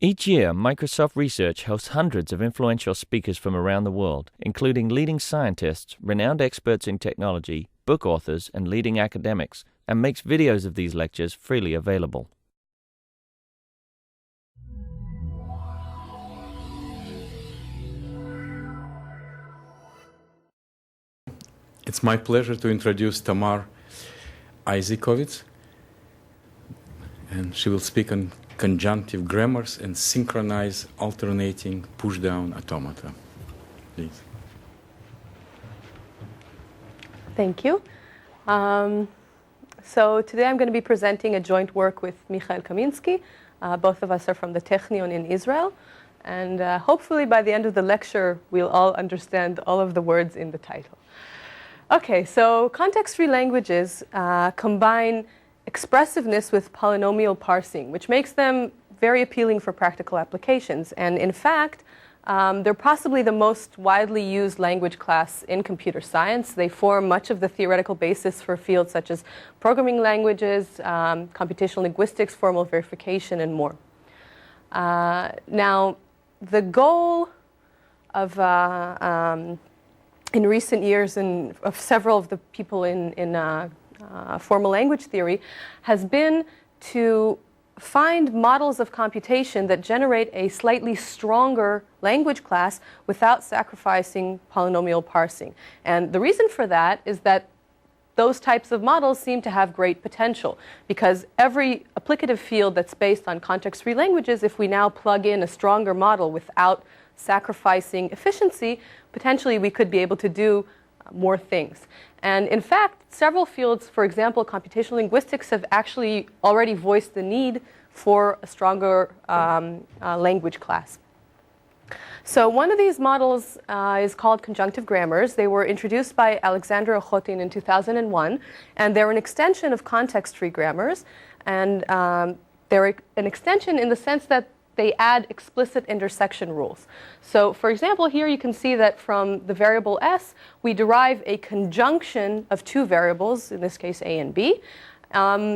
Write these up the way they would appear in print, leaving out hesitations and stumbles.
Each year, Microsoft Research hosts hundreds of influential speakers from around the world, including leading scientists, renowned experts in technology, book authors, and leading academics, and makes videos of these lectures freely available. It's my pleasure to introduce Tamar Isakovits, and she will speak on conjunctive grammars and synchronized alternating pushdown automata. Please. Thank you. So today I'm going to be presenting a joint work with Michael Kaminski. Both of us are from the Technion in Israel. And hopefully by the end of the lecture, we'll all understand all of the words in the title. Okay, so context-free languages combine expressiveness with polynomial parsing, which makes them very appealing for practical applications. And in fact, they're possibly the most widely used language class in computer science. They form much of the theoretical basis for fields such as programming languages, computational linguistics, formal verification, and more. Now, the goal of in recent years and of several of the people in formal language theory has been to find models of computation that generate a slightly stronger language class without sacrificing polynomial parsing. And the reason for that is that those types of models seem to have great potential, because every applicative field that's based on context-free languages, if we now plug in a stronger model without sacrificing efficiency, potentially we could be able to do more things. And in fact, several fields, for example, computational linguistics, have actually already voiced the need for a stronger language class. So one of these models is called Conjunctive Grammars. They were introduced by Alexander Ochotin in 2001, and they're an extension of context-free grammars. And they're an extension in the sense that they add explicit intersection rules. So for example, here you can see that from the variable s, we derive a conjunction of two variables, in this case a and b,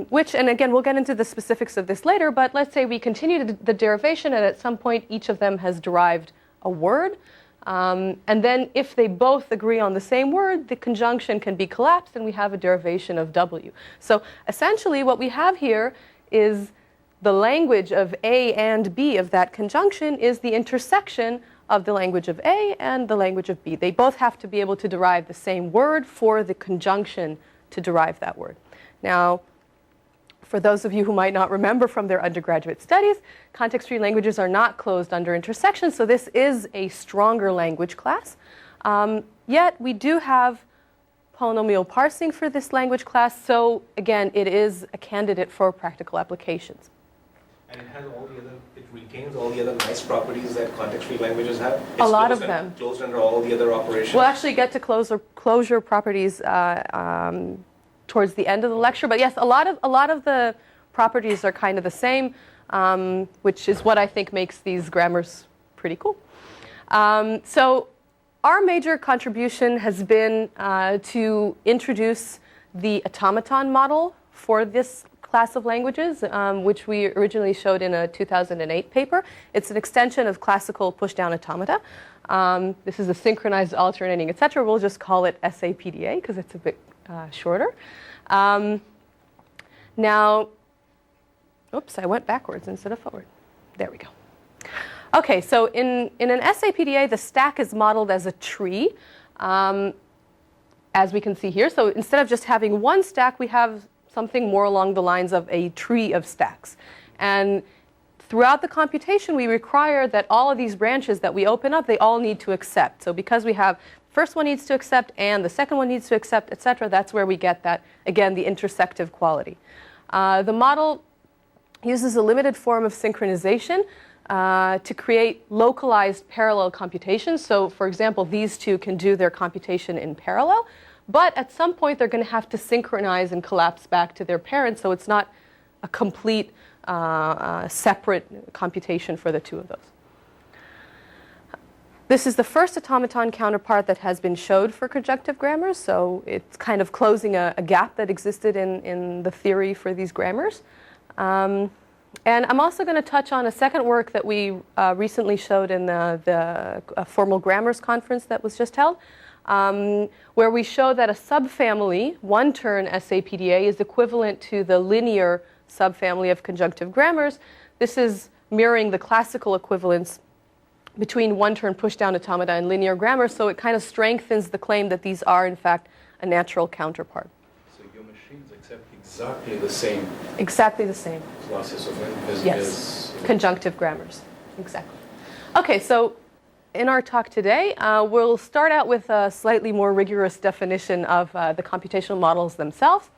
which, and again, we'll get into the specifics of this later, but let's say we continue the derivation, and at some point each of them has derived a word. And then if they both agree on the same word, the conjunction can be collapsed, and we have a derivation of w. So essentially what we have here is the language of A and B of that conjunction is the intersection of the language of A and the language of B. They both have to be able to derive the same word for the conjunction to derive that word. Now, for those of you who might not remember from their undergraduate studies, context-free languages are not closed under intersection, so this is a stronger language class. Yet we do have polynomial parsing for this language class, so again, it is a candidate for practical applications. And it has all the other, it retains all the other nice properties that context-free languages have. It's a lot of them. Closed under all the other operations. We'll actually get to closure properties towards the end of the lecture. But yes, a lot of the properties are kind of the same, which is what I think makes these grammars pretty cool. So our major contribution has been to introduce the automaton model for this class of languages, which we originally showed in a 2008 paper. It's an extension of classical pushdown automata. This is a synchronized, alternating, etc. We'll just call it SAPDA because it's a bit shorter. Now, oops, I went backwards instead of forward. There we go. Okay, so in an SAPDA, the stack is modeled as a tree, as we can see here. So instead of just having one stack, we have something more along the lines of a tree of stacks. And throughout the computation, we require that all of these branches that we open up, they all need to accept. So because we have first one needs to accept and the second one needs to accept, etc., that's where we get that, again, the intersective quality. The model uses a limited form of synchronization to create localized parallel computations. So for example, these two can do their computation in parallel. But at some point, they're going to have to synchronize and collapse back to their parents, so it's not a complete separate computation for the two of those. This is the first automaton counterpart that has been showed for conjunctive grammars, so it's kind of closing a gap that existed in the theory for these grammars. And I'm also going to touch on a second work that we recently showed in the Formal Grammars conference that was just held, where we show that a subfamily, one-turn SAPDA, is equivalent to the linear subfamily of conjunctive grammars. This is mirroring the classical equivalence between one-turn pushdown automata and linear grammar, so it kind of strengthens the claim that these are, in fact, a natural counterpart. So your machines accept exactly the same. Exactly the same. Classes of as Yes, conjunctive grammars, exactly. Okay, so in our talk today, we'll start out with a slightly more rigorous definition of the computational models themselves.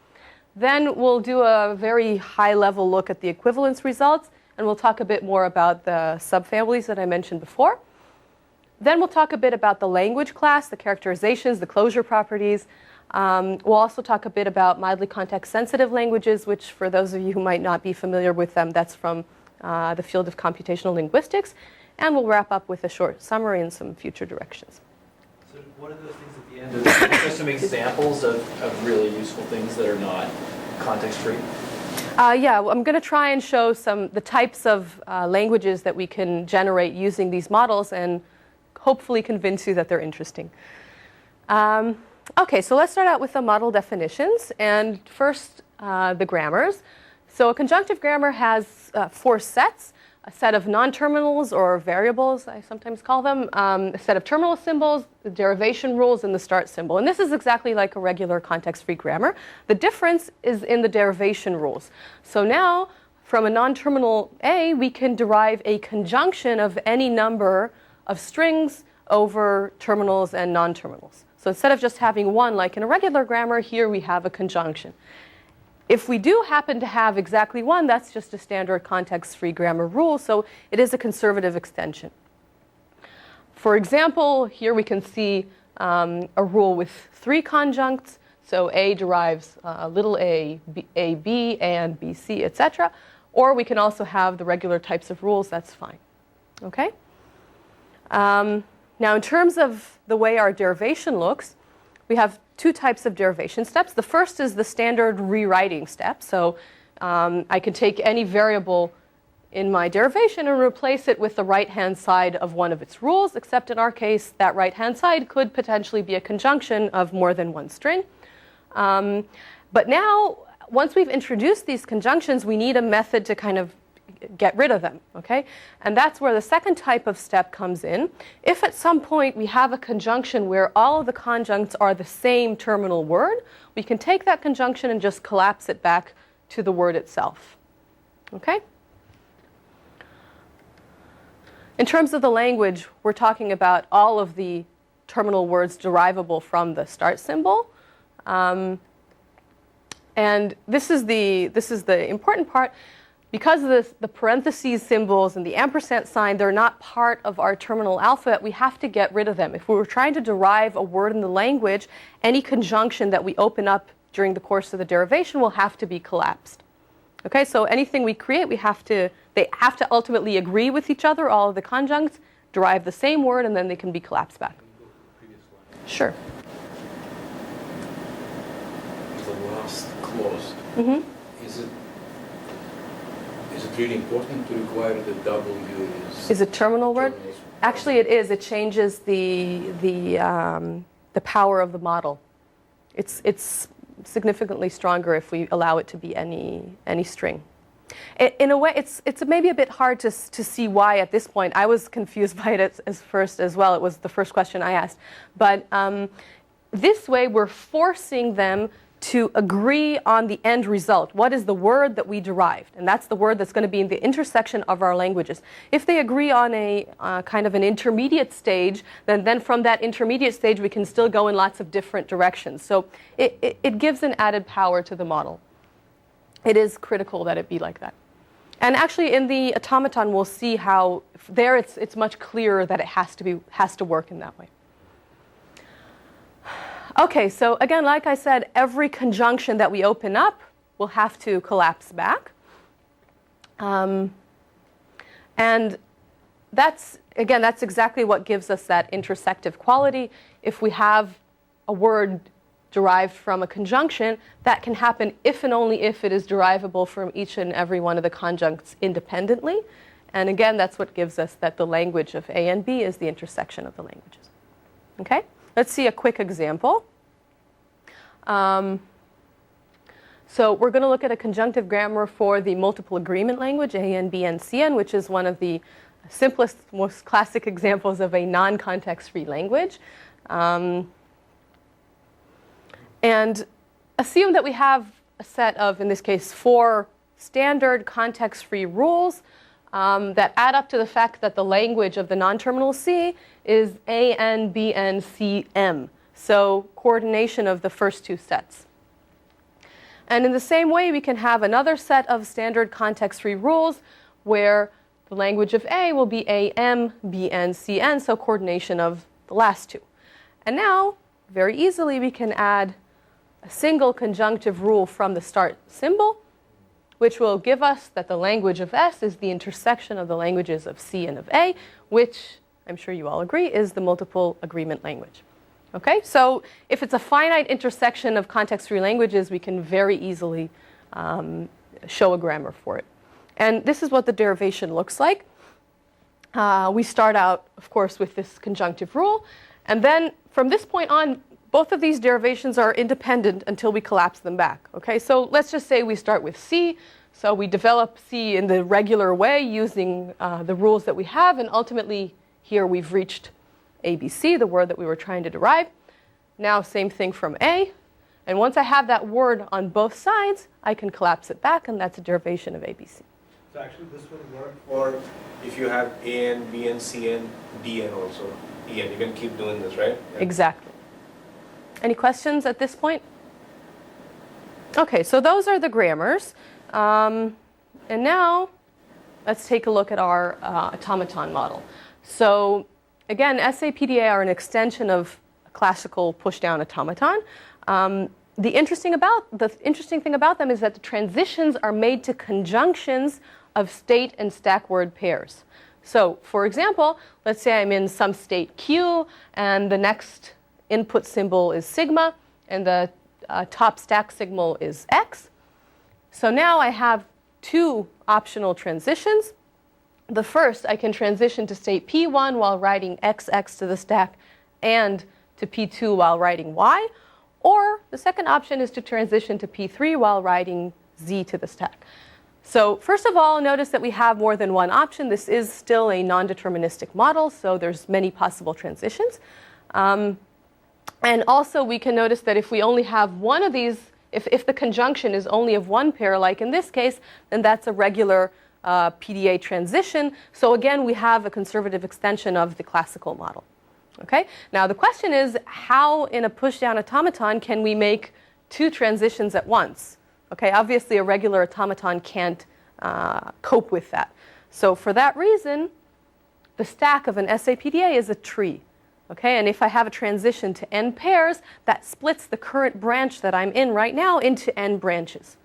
Then we'll do a very high-level look at the equivalence results, and we'll talk a bit more about the subfamilies that I mentioned before. Then we'll talk a bit about the language class, the characterizations, the closure properties. We'll also talk a bit about mildly context-sensitive languages, which for those of you who might not be familiar with them, that's from the field of computational linguistics. And we'll wrap up with a short summary and some future directions. So what are those things at the end? Just some examples of really useful things that are not context-free? Yeah, I'm going to try and show the types of languages that we can generate using these models and hopefully convince you that they're interesting. Okay, so let's start out with the model definitions, and first the grammars. So a conjunctive grammar has 4 sets: a set of non-terminals, or variables, I sometimes call them, a set of terminal symbols, the derivation rules, and the start symbol. And this is exactly like a regular context-free grammar. The difference is in the derivation rules. So now, from a non-terminal A, we can derive a conjunction of any number of strings over terminals and non-terminals. So instead of just having one, like in a regular grammar, here we have a conjunction. If we do happen to have exactly one, that's just a standard context-free grammar rule, so it is a conservative extension. For example, here we can see a rule with 3 conjuncts. So A derives little a, B, and BC, etc. Or we can also have the regular types of rules. That's fine. Okay? Now, in terms of the way our derivation looks, we have 2 types of derivation steps. The first is the standard rewriting step. So I can take any variable in my derivation and replace it with the right-hand side of one of its rules, except in our case, that right-hand side could potentially be a conjunction of more than one string. But now, once we've introduced these conjunctions, we need a method to kind of get rid of them, okay? And that's where the second type of step comes in. If at some point we have a conjunction where all of the conjuncts are the same terminal word, we can take that conjunction and just collapse it back to the word itself, okay? In terms of the language, we're talking about all of the terminal words derivable from the start symbol. And this is the important part. Because of the parentheses symbols and the ampersand sign, they're not part of our terminal alphabet. We have to get rid of them. If we were trying to derive a word in the language, any conjunction that we open up during the course of the derivation will have to be collapsed. Okay, so anything we create, they have to ultimately agree with each other, all of the conjuncts, derive the same word, and then they can be collapsed back. Sure. The last clause. Mm-hmm. Is it really important to require the W is a terminal word? terminals? Actually, it is. It changes the power of the model. It's significantly stronger if we allow it to be any string. In a way, it's maybe a bit hard to see why at this point. I was confused by it as first as well. It was the first question I asked. But this way, we're forcing them to agree on the end result. What is the word that we derived? And that's the word that's going to be in the intersection of our languages. If they agree on a kind of an intermediate stage, then from that intermediate stage, we can still go in lots of different directions. So it gives an added power to the model. It is critical that it be like that. And actually, in the automaton, we'll see how there it's much clearer that it has to work in that way. Okay, so again, like I said, every conjunction that we open up will have to collapse back. And that's exactly what gives us that intersective quality. If we have a word derived from a conjunction, that can happen if and only if it is derivable from each and every one of the conjuncts independently. And again, that's what gives us that the language of A and B is the intersection of the languages. Okay? Let's see a quick example. So we're going to look at a conjunctive grammar for the multiple agreement language, AN, BN, CN, which is one of the simplest, most classic examples of a non-context-free language. And assume that we have a set of, in this case, 4 standard context-free rules that add up to the fact that the language of the non-terminal C is AN, BN, CM. So coordination of the first 2 sets. And in the same way, we can have another set of standard context-free rules where the language of A will be AM, BN, CN, so coordination of the last 2. And now, very easily, we can add a single conjunctive rule from the start symbol, which will give us that the language of S is the intersection of the languages of C and of A, which I'm sure you all agree is the multiple agreement language. Okay, so if it's a finite intersection of context-free languages, we can very easily show a grammar for it. And this is what the derivation looks like. We start out, of course, with this conjunctive rule. And then from this point on, both of these derivations are independent until we collapse them back. Okay, so let's just say we start with C. So we develop C in the regular way using the rules that we have. And ultimately, here we've reached ABC, the word that we were trying to derive. Now, same thing from A. And once I have that word on both sides, I can collapse it back, and that's a derivation of ABC. So actually, this will work for if you have AN, BN, CN, DN also. EN, you can keep doing this, right? Yeah. Exactly. Any questions at this point? Okay, so those are the grammars. And now, let's take a look at our automaton model. So again, SAPDA are an extension of a classical pushdown automaton. The interesting thing about them is that the transitions are made to conjunctions of state and stack word pairs. So, for example, let's say I'm in some state Q, and the next input symbol is sigma, and the top stack signal is X. So now I have 2 optional transitions. The first, I can transition to state P1 while writing XX to the stack and to P2 while writing Y. Or the second option is to transition to P3 while writing Z to the stack. So first of all, notice that we have more than one option. This is still a non-deterministic model, so there's many possible transitions. And also we can notice that if we only have one of these, if the conjunction is only of one pair, like in this case, then that's a regular PDA transition. So again, we have a conservative extension of the classical model. Okay? Now the question is, how in a pushdown automaton can we make 2 transitions at once? Okay, obviously a regular automaton can't cope with that. So for that reason, the stack of an SAPDA is a tree. Okay, and if I have a transition to n pairs, that splits the current branch that I'm in right now into n branches.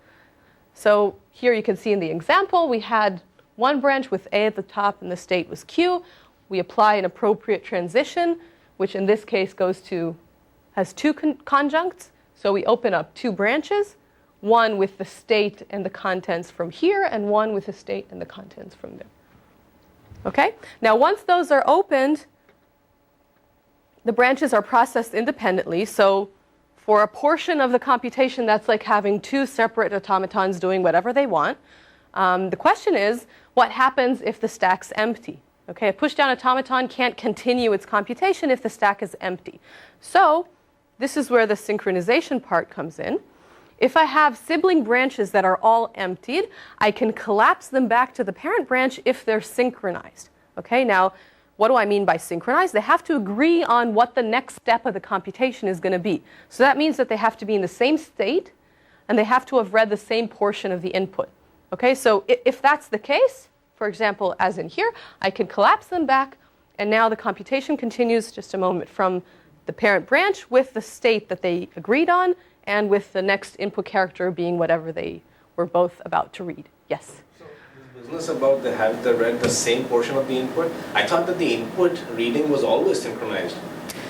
So here you can see in the example, we had one branch with A at the top and the state was Q. We apply an appropriate transition, which in this case has 2 conjuncts. So we open up 2 branches, one with the state and the contents from here, and one with the state and the contents from there. Okay? Now once those are opened, the branches are processed independently. So for a portion of the computation, that's like having 2 separate automatons doing whatever they want. The question is, what happens if the stack's empty? Okay, a pushdown automaton can't continue its computation if the stack is empty. So this is where the synchronization part comes in. If I have sibling branches that are all emptied, I can collapse them back to the parent branch if they're synchronized. Okay, now what do I mean by synchronized? They have to agree on what the next step of the computation is going to be. So that means that they have to be in the same state, and they have to have read the same portion of the input. Okay, so if that's the case, for example, as in here, I can collapse them back, and now the computation continues, just a moment, from the parent branch with the state that they agreed on, and with the next input character being whatever they were both about to read. Yes? So this business about have they read the same portion of the input? I thought that the input reading was always synchronized.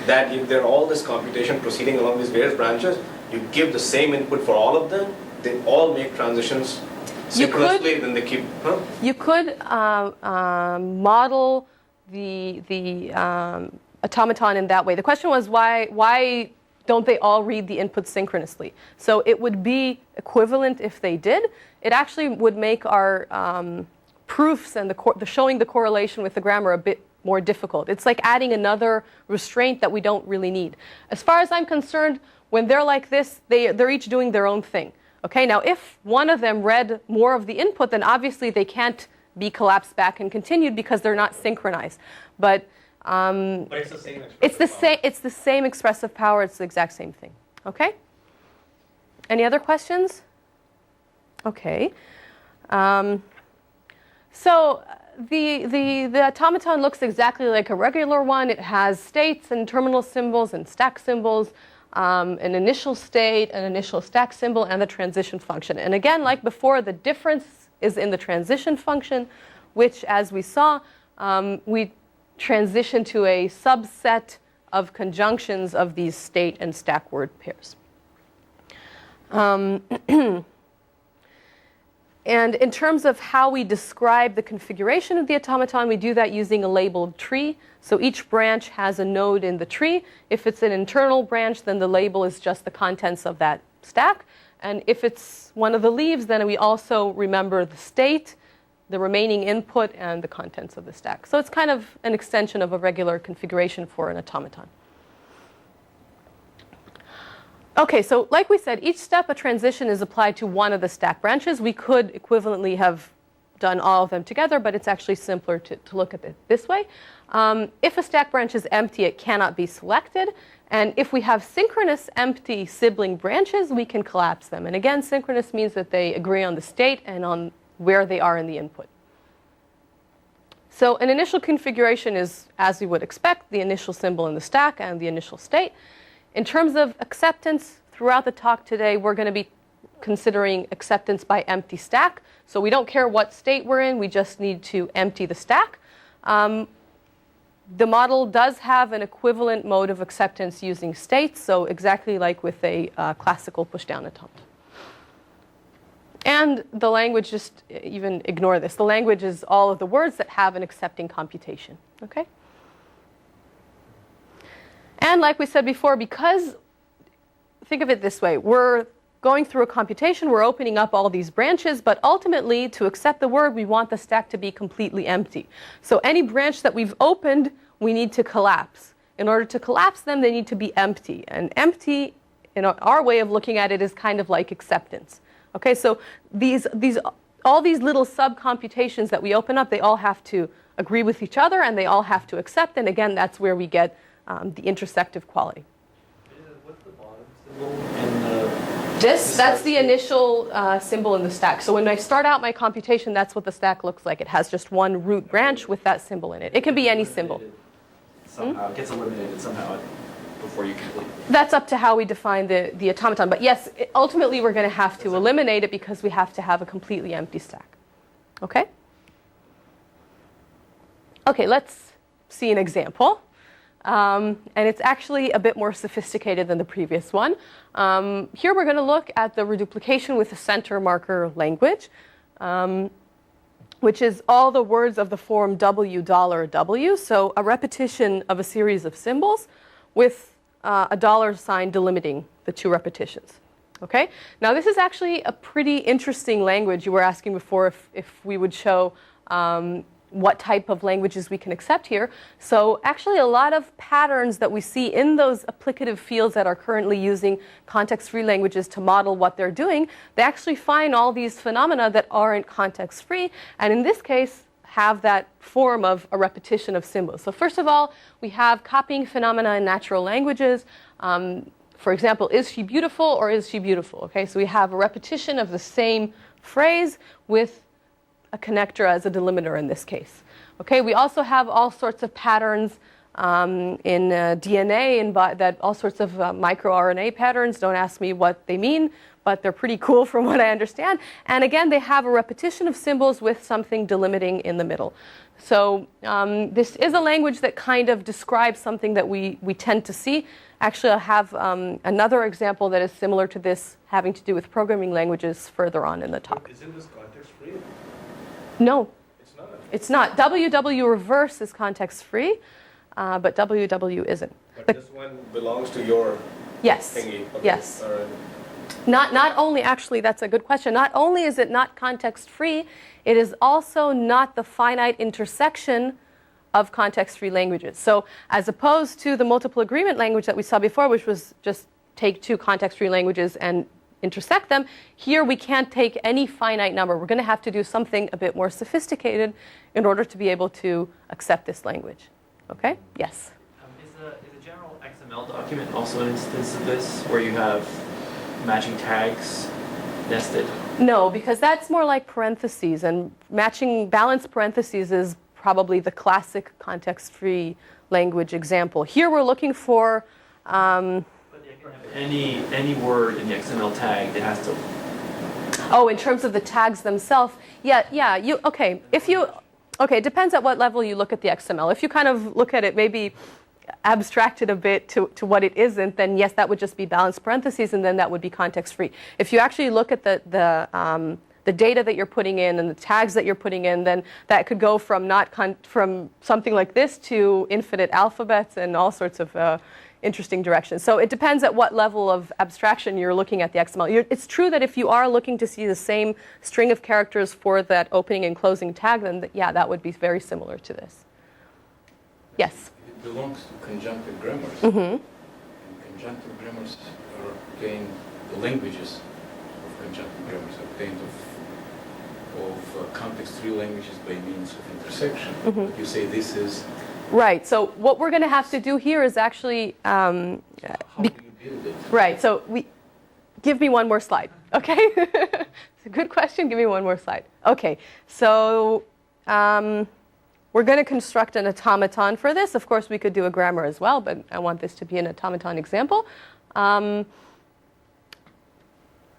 that if there are all this computation proceeding along these various branches, you give the same input for all of them, they all make transitions synchronously, then they keep. You could model the automaton in that way. The question was why don't they all read the input synchronously? So it would be equivalent if they did. It actually would make our proofs and the showing the correlation with the grammar a bit more difficult. It's like adding another restraint that we don't really need. As far as I'm concerned, when they're like this, they're each doing their own thing. Okay, now if one of them read more of the input, then obviously they can't be collapsed back and continued because they're not synchronized. But it's the same expressive it's the same expressive power. It's the exact same thing. Okay. Any other questions? Okay. So the automaton looks exactly like a regular one. It has states and terminal symbols and stack symbols, an initial state, an initial stack symbol, and the transition function. And again, like before, the difference is in the transition function, which, as we saw, we transition to a subset of conjunctions of these state and stack word pairs. And in terms of how we describe the configuration of the automaton, we do that using a labeled tree. So each branch has a node in the tree. If it's an internal branch, then the label is just the contents of that stack. And if it's one of the leaves, then we also remember the state, the remaining input, and the contents of the stack. So it's kind of an extension of a regular configuration for an automaton. Okay, so like we said, each step a transition is applied to one of the stack branches. We could equivalently have done all of them together, but it's actually simpler to look at it this way. If a stack branch is empty, it cannot be selected. And if we have synchronous empty sibling branches, we can collapse them. And again, synchronous means that they agree on the state and on where they are in the input. So an initial configuration is, as you would expect, the initial symbol in the stack and the initial state. In terms of acceptance, throughout the talk today, we're going to be considering acceptance by empty stack. So we don't care what state we're in. We just need to empty the stack. The model does have an equivalent mode of acceptance using states, so exactly like with a classical pushdown automata. And the language, just even ignore this. The language is all of the words that have an accepting computation. Okay? And like we said before, because, think of it this way, we're going through a computation, we're opening up all these branches, but ultimately, to accept the word, we want the stack to be completely empty. So any branch that we've opened, we need to collapse. In order to collapse them, they need to be empty. And empty, in our way of looking at it, is kind of like acceptance. Okay, so all these little sub-computations that we open up, they all have to agree with each other, and they all have to accept. And again, that's where we get the intersective quality. What's the bottom symbol in the... That's the initial symbol in the stack. So when I start out my computation, that's what the stack looks like. It has just one root branch with that symbol in it. It can be any symbol. Somehow it gets eliminated somehow before you complete. That's up to how we define the automaton. But yes, ultimately we're going to have to eliminate it because we have to have a completely empty stack. Okay? Okay, let's see an example. And it's actually a bit more sophisticated than the previous one. Here we're going to look at the reduplication with a center marker language, which is all the words of the form $W, so a repetition of a series of symbols with a dollar sign delimiting the two repetitions. Okay? Now this is actually a pretty interesting language. You were asking before if we would show what type of languages we can accept here. So actually a lot of patterns that we see in those applicative fields that are currently using context-free languages to model what they're doing, they actually find all these phenomena that aren't context-free, and in this case have that form of a repetition of symbols. So first of all, we have copying phenomena in natural languages. For example, is she beautiful or is she beautiful? Okay, so we have a repetition of the same phrase with a connector as a delimiter in this case. Okay, we also have all sorts of patterns in DNA and that all sorts of microRNA patterns. Don't ask me what they mean, but they're pretty cool from what I understand. And again, they have a repetition of symbols with something delimiting in the middle. So this is a language that kind of describes something that we tend to see. Actually, I'll have another example that is similar to this, having to do with programming languages further on in the talk. Isn't this context free? No. It's not. It's not. WW reverse is context free, but WW isn't. But this one belongs to your Yes. thingy. Okay. Yes. All right. Not only, actually, that's a good question. Not only is it not context free, it is also not the finite intersection of context-free languages. So as opposed to the multiple agreement language that we saw before, which was just take two context-free languages and intersect them, here we can't take any finite number. We're going to have to do something a bit more sophisticated in order to be able to accept this language. Okay? Yes? Is a general XML document also an instance of this, where you have matching tags nested? No, because that's more like parentheses, and matching balanced parentheses is probably the classic context-free language example. Here we're looking for But you can have any word in the XML tag that has to. Oh, in terms of the tags themselves, yeah. It depends at what level you look at the XML. If you kind of look at it, maybe abstract it a bit to what it isn't, then yes, that would just be balanced parentheses, and then that would be context-free. If you actually look at the data that you're putting in and the tags that you're putting in, then that could go from from something like this to infinite alphabets and all sorts of interesting directions. So it depends at what level of abstraction you're looking at the XML. It's true that if you are looking to see the same string of characters for that opening and closing tag, then yeah, that would be very similar to this. Yes? It belongs to conjunctive grammars. Mm-hmm. And conjunctive grammars are obtained, the languages of conjunctive grammars are obtained of context-free languages by means of intersection. Mm-hmm. But you say this is... Right. So what we're going to have to do here is actually... How do you build it? Right. So give me one more slide. Okay? It's a good question. Give me one more slide. Okay. So we're going to construct an automaton for this. Of course, we could do a grammar as well, but I want this to be an automaton example. Kind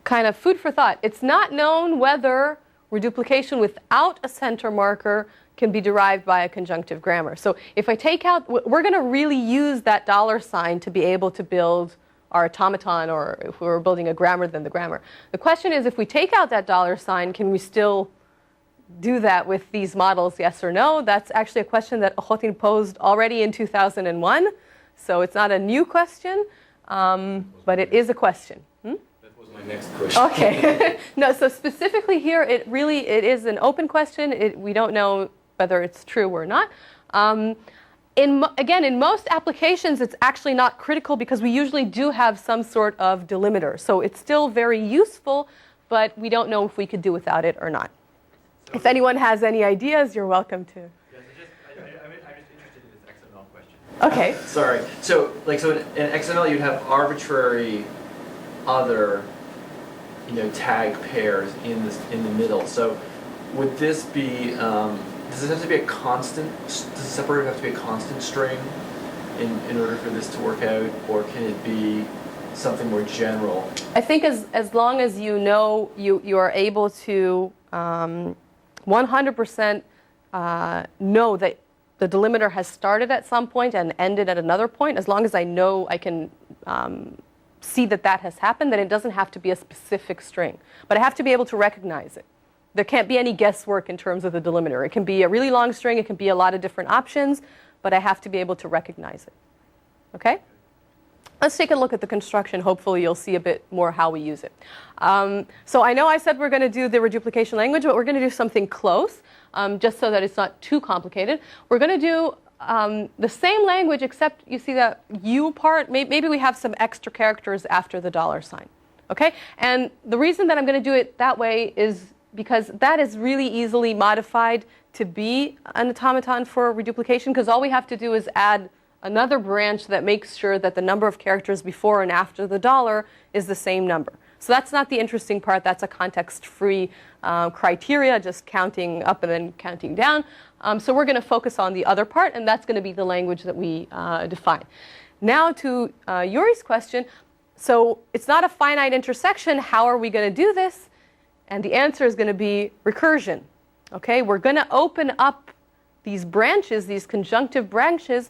of food for thought. It's not known whether reduplication without a center marker can be derived by a conjunctive grammar. So if I take out, we're going to really use that $sign to be able to build our automaton, or if we were building a grammar, then the grammar. The question is, if we take out that $sign, can we still do that with these models, yes or no? That's actually a question that Ochotin posed already in 2001. So it's not a new question, but it is a question. My next question. Okay. No, so specifically here, it is an open question. We don't know whether it's true or not. Again, in most applications, it's actually not critical because we usually do have some sort of delimiter. So it's still very useful, but we don't know if we could do without it or not. So if anyone has any ideas, you're welcome to. Yes, I'm just interested in this XML question. Okay. Sorry. So in XML, you'd have arbitrary other tag pairs in the middle. So would this be, does this have to be a constant, does the separator have to be a constant string in order for this to work out, or can it be something more general? I think as long as you know, you are able to 100% know that the delimiter has started at some point and ended at another point, as long as I know I can see that has happened, then it doesn't have to be a specific string. But I have to be able to recognize it. There can't be any guesswork in terms of the delimiter. It can be a really long string, it can be a lot of different options, but I have to be able to recognize it. Okay? Let's take a look at the construction. Hopefully you'll see a bit more how we use it. So I know I said we're going to do the reduplication language, but we're going to do something close, just so that it's not too complicated. We're going to do the same language, except you see that U part, maybe we have some extra characters after the $sign. Okay? And the reason that I'm going to do it that way is because that is really easily modified to be an automaton for reduplication, because all we have to do is add another branch that makes sure that the number of characters before and after the $, is the same number. So that's not the interesting part. That's a context-free criteria, just counting up and then counting down. So we're going to focus on the other part, and that's going to be the language that we define. Now to Yuri's question. So it's not a finite intersection. How are we going to do this? And the answer is going to be recursion. Okay, we're going to open up these branches, these conjunctive branches,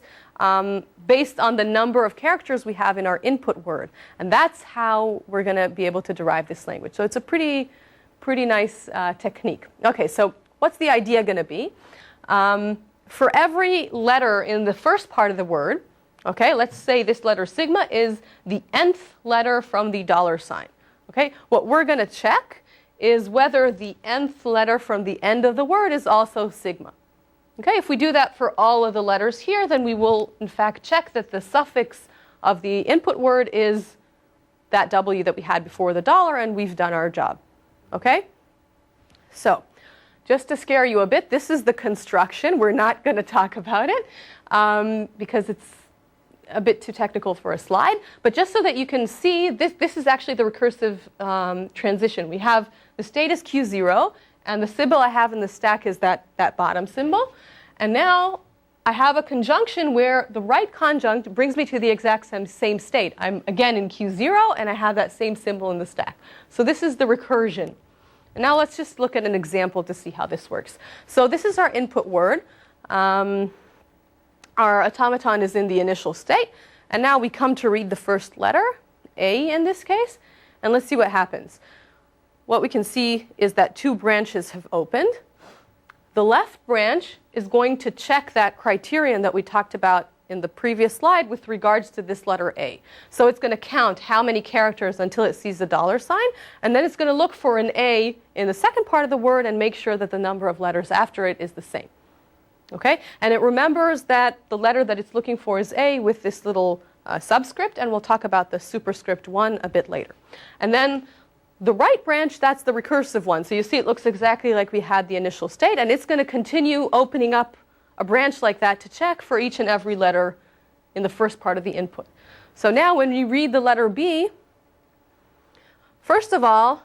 based on the number of characters we have in our input word. And that's how we're going to be able to derive this language. So it's a pretty nice technique. Okay, so what's the idea going to be? For every letter in the first part of the word, okay, let's say this letter sigma is the nth letter from the $sign. Okay, what we're going to check is whether the nth letter from the end of the word is also sigma. Okay, if we do that for all of the letters here, then we will in fact check that the suffix of the input word is that W that we had before the $, and we've done our job. Okay? So, just to scare you a bit, this is the construction. We're not going to talk about it because it's a bit too technical for a slide. But just so that you can see, this is actually the recursive transition. We have the state is Q0, and the symbol I have in the stack is that bottom symbol. And now I have a conjunction where the right conjunct brings me to the exact same state. I'm again in Q0, and I have that same symbol in the stack. So this is the recursion. And now let's just look at an example to see how this works. So this is our input word. Our automaton is in the initial state. And now we come to read the first letter, A in this case. And let's see what happens. What we can see is that two branches have opened. The left branch is going to check that criterion that we talked about in the previous slide with regards to this letter A. So it's going to count how many characters until it sees the $sign, and then it's going to look for an A in the second part of the word and make sure that the number of letters after it is the same. Okay? And it remembers that the letter that it's looking for is A with this little subscript, and we'll talk about the superscript 1 a bit later. And then the right branch, that's the recursive one. So you see it looks exactly like we had the initial state, and it's going to continue opening up a branch like that to check for each and every letter in the first part of the input. So now when you read the letter B, first of all,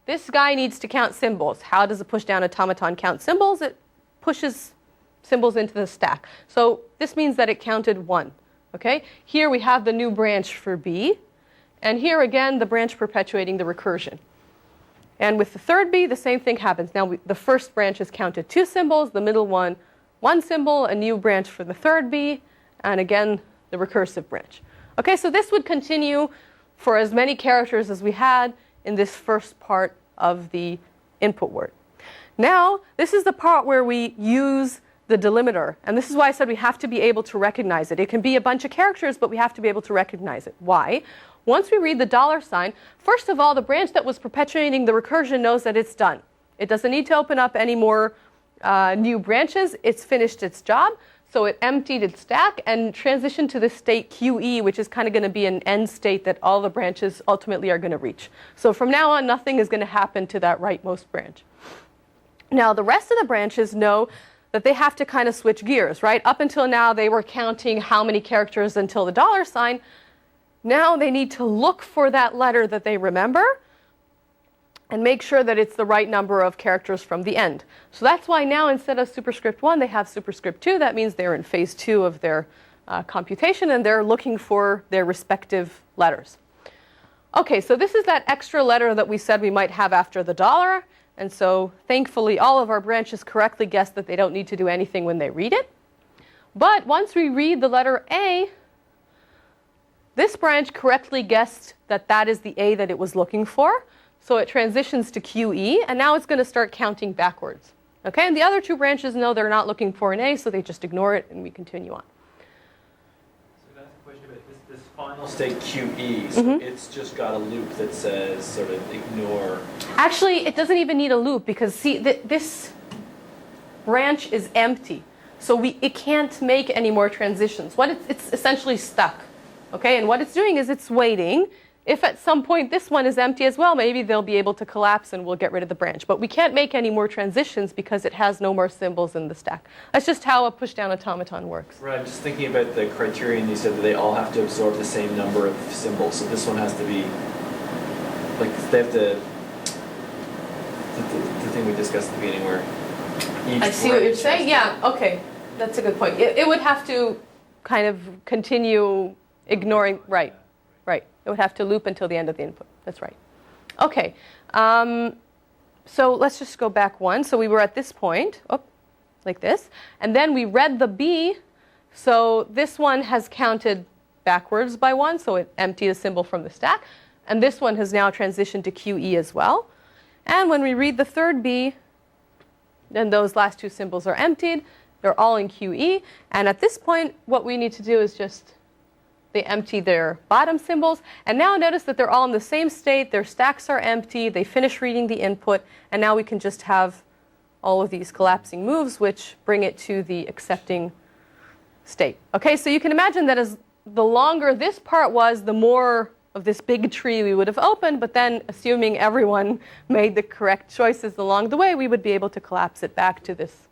this guy needs to count symbols. How does a pushdown automaton count symbols? It pushes symbols into the stack. So this means that it counted 1. Okay? Here we have the new branch for B. And here again, the branch perpetuating the recursion. And with the third B, the same thing happens. Now the first branch has counted 2 symbols, the middle one 1 symbol, a new branch for the third B, and again, the recursive branch. Okay, so this would continue for as many characters as we had in this first part of the input word. Now, this is the part where we use the delimiter, and this is why I said we have to be able to recognize it. It can be a bunch of characters, but we have to be able to recognize it. Why? Once we read the $sign, first of all, the branch that was perpetuating the recursion knows that it's done. It doesn't need to open up any more new branches. It's finished its job. So it emptied its stack and transitioned to the state QE, which is kind of going to be an end state that all the branches ultimately are going to reach. So from now on, nothing is going to happen to that rightmost branch. Now, the rest of the branches know that they have to kind of switch gears, right? Up until now, they were counting how many characters until the $sign. Now they need to look for that letter that they remember and make sure that it's the right number of characters from the end. So that's why now instead of superscript 1, they have superscript 2. That means they're in phase 2 of their computation, and they're looking for their respective letters. Okay, so this is that extra letter that we said we might have after the $. And so thankfully, all of our branches correctly guessed that they don't need to do anything when they read it. But once we read the letter A, this branch correctly guessed that that is the A that it was looking for. So it transitions to QE, and now it's going to start counting backwards. Okay, and the other 2 branches know they're not looking for an A, so they just ignore it, and we continue on. So that's a question about this final state QE. So it's just got a loop that says sort of ignore. Actually, it doesn't even need a loop because see, this branch is empty, so it can't make any more transitions. It's essentially stuck. Okay, and what it's doing is it's waiting. If at some point this one is empty as well, maybe they'll be able to collapse and we'll get rid of the branch. But we can't make any more transitions because it has no more symbols in the stack. That's just how a pushdown automaton works. Right, I'm just thinking about the criterion. You said that they all have to absorb the same number of symbols. So this one has to be, like, they have the thing we discussed at the beginning where each I see what you're saying. Yeah, okay. That's a good point. It would have to kind of continue ignoring, right. It would have to loop until the end of the input. That's right. Okay. So let's just go back one. So we were at this point, like this. And then we read the B. So this one has counted backwards by 1. So it emptied a symbol from the stack. And this one has now transitioned to QE as well. And when we read the third B, then those last two symbols are emptied. They're all in QE. And at this point, what we need to do is just they empty their bottom symbols. And now notice that they're all in the same state. Their stacks are empty. They finish reading the input. And now we can just have all of these collapsing moves, which bring it to the accepting state. Okay, so you can imagine that as the longer this part was, the more of this big tree we would have opened. But then, assuming everyone made the correct choices along the way, we would be able to collapse it back to this.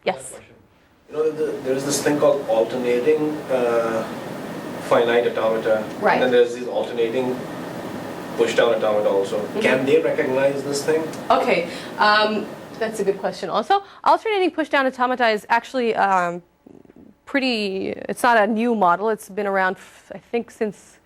Yes? You know, there's this thing called alternating finite automata. Right. And then there's these alternating pushdown automata also. Mm-hmm. Can they recognize this thing? Okay, that's a good question also. Alternating pushdown automata is actually it's not a new model. It's been around, I think, since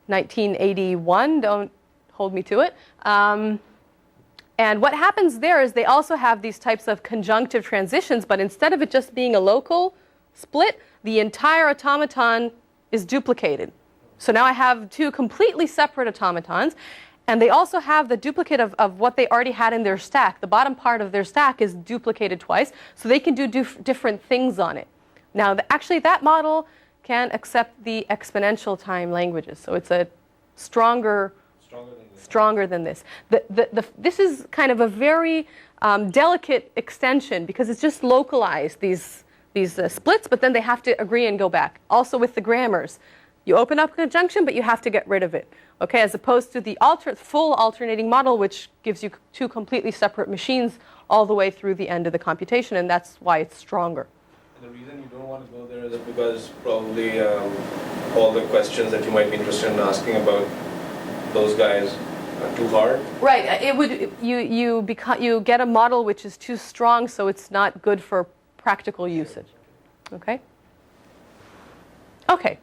1981. Don't hold me to it. And what happens there is they also have these types of conjunctive transitions, but instead of it just being a local split, the entire automaton is duplicated. So now I have two completely separate automatons, and they also have the duplicate of what they already had in their stack. The bottom part of their stack is duplicated twice, so they can do different things on it. Now, actually, that model can accept the exponential time languages, so it's a stronger than this. This is kind of a very delicate extension because it's just localized, these splits, but then they have to agree and go back. Also with the grammars. You open up conjunction, but you have to get rid of it. Okay, as opposed to the full alternating model, which gives you two completely separate machines all the way through the end of the computation, and that's why it's stronger. And the reason you don't want to go there is because probably all the questions that you might be interested in asking about those guys are too hard. Right. It would you get a model which is too strong, so it's not good for practical usage. Okay. Okay.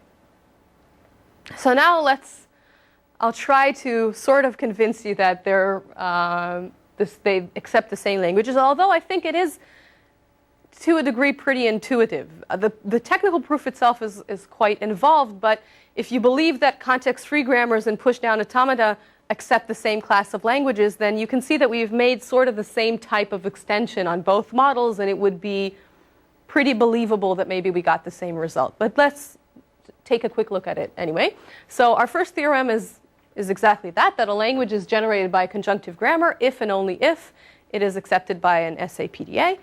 So now I'll try to sort of convince you that they accept the same languages, although I think it is, to a degree, pretty intuitive. The technical proof itself is quite involved, but if you believe that context-free grammars and pushdown automata accept the same class of languages, then you can see that we've made sort of the same type of extension on both models, and it would be pretty believable that maybe we got the same result. But let's take a quick look at it anyway. So our first theorem is exactly that a language is generated by a conjunctive grammar if and only if it is accepted by an SAPDA.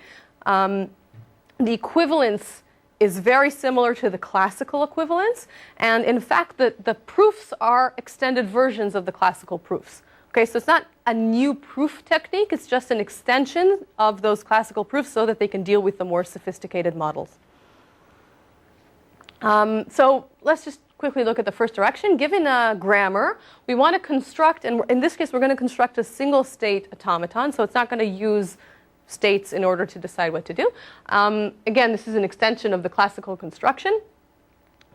The equivalence is very similar to the classical equivalence, and in fact the proofs are extended versions of the classical proofs. Okay, so it's not a new proof technique, it's just an extension of those classical proofs so that they can deal with the more sophisticated models. So let's just quickly look at the first direction. Given a grammar, we want to construct, and in this case we're going to construct a single state automaton, so it's not going to use states in order to decide what to do. Again, this is an extension of the classical construction.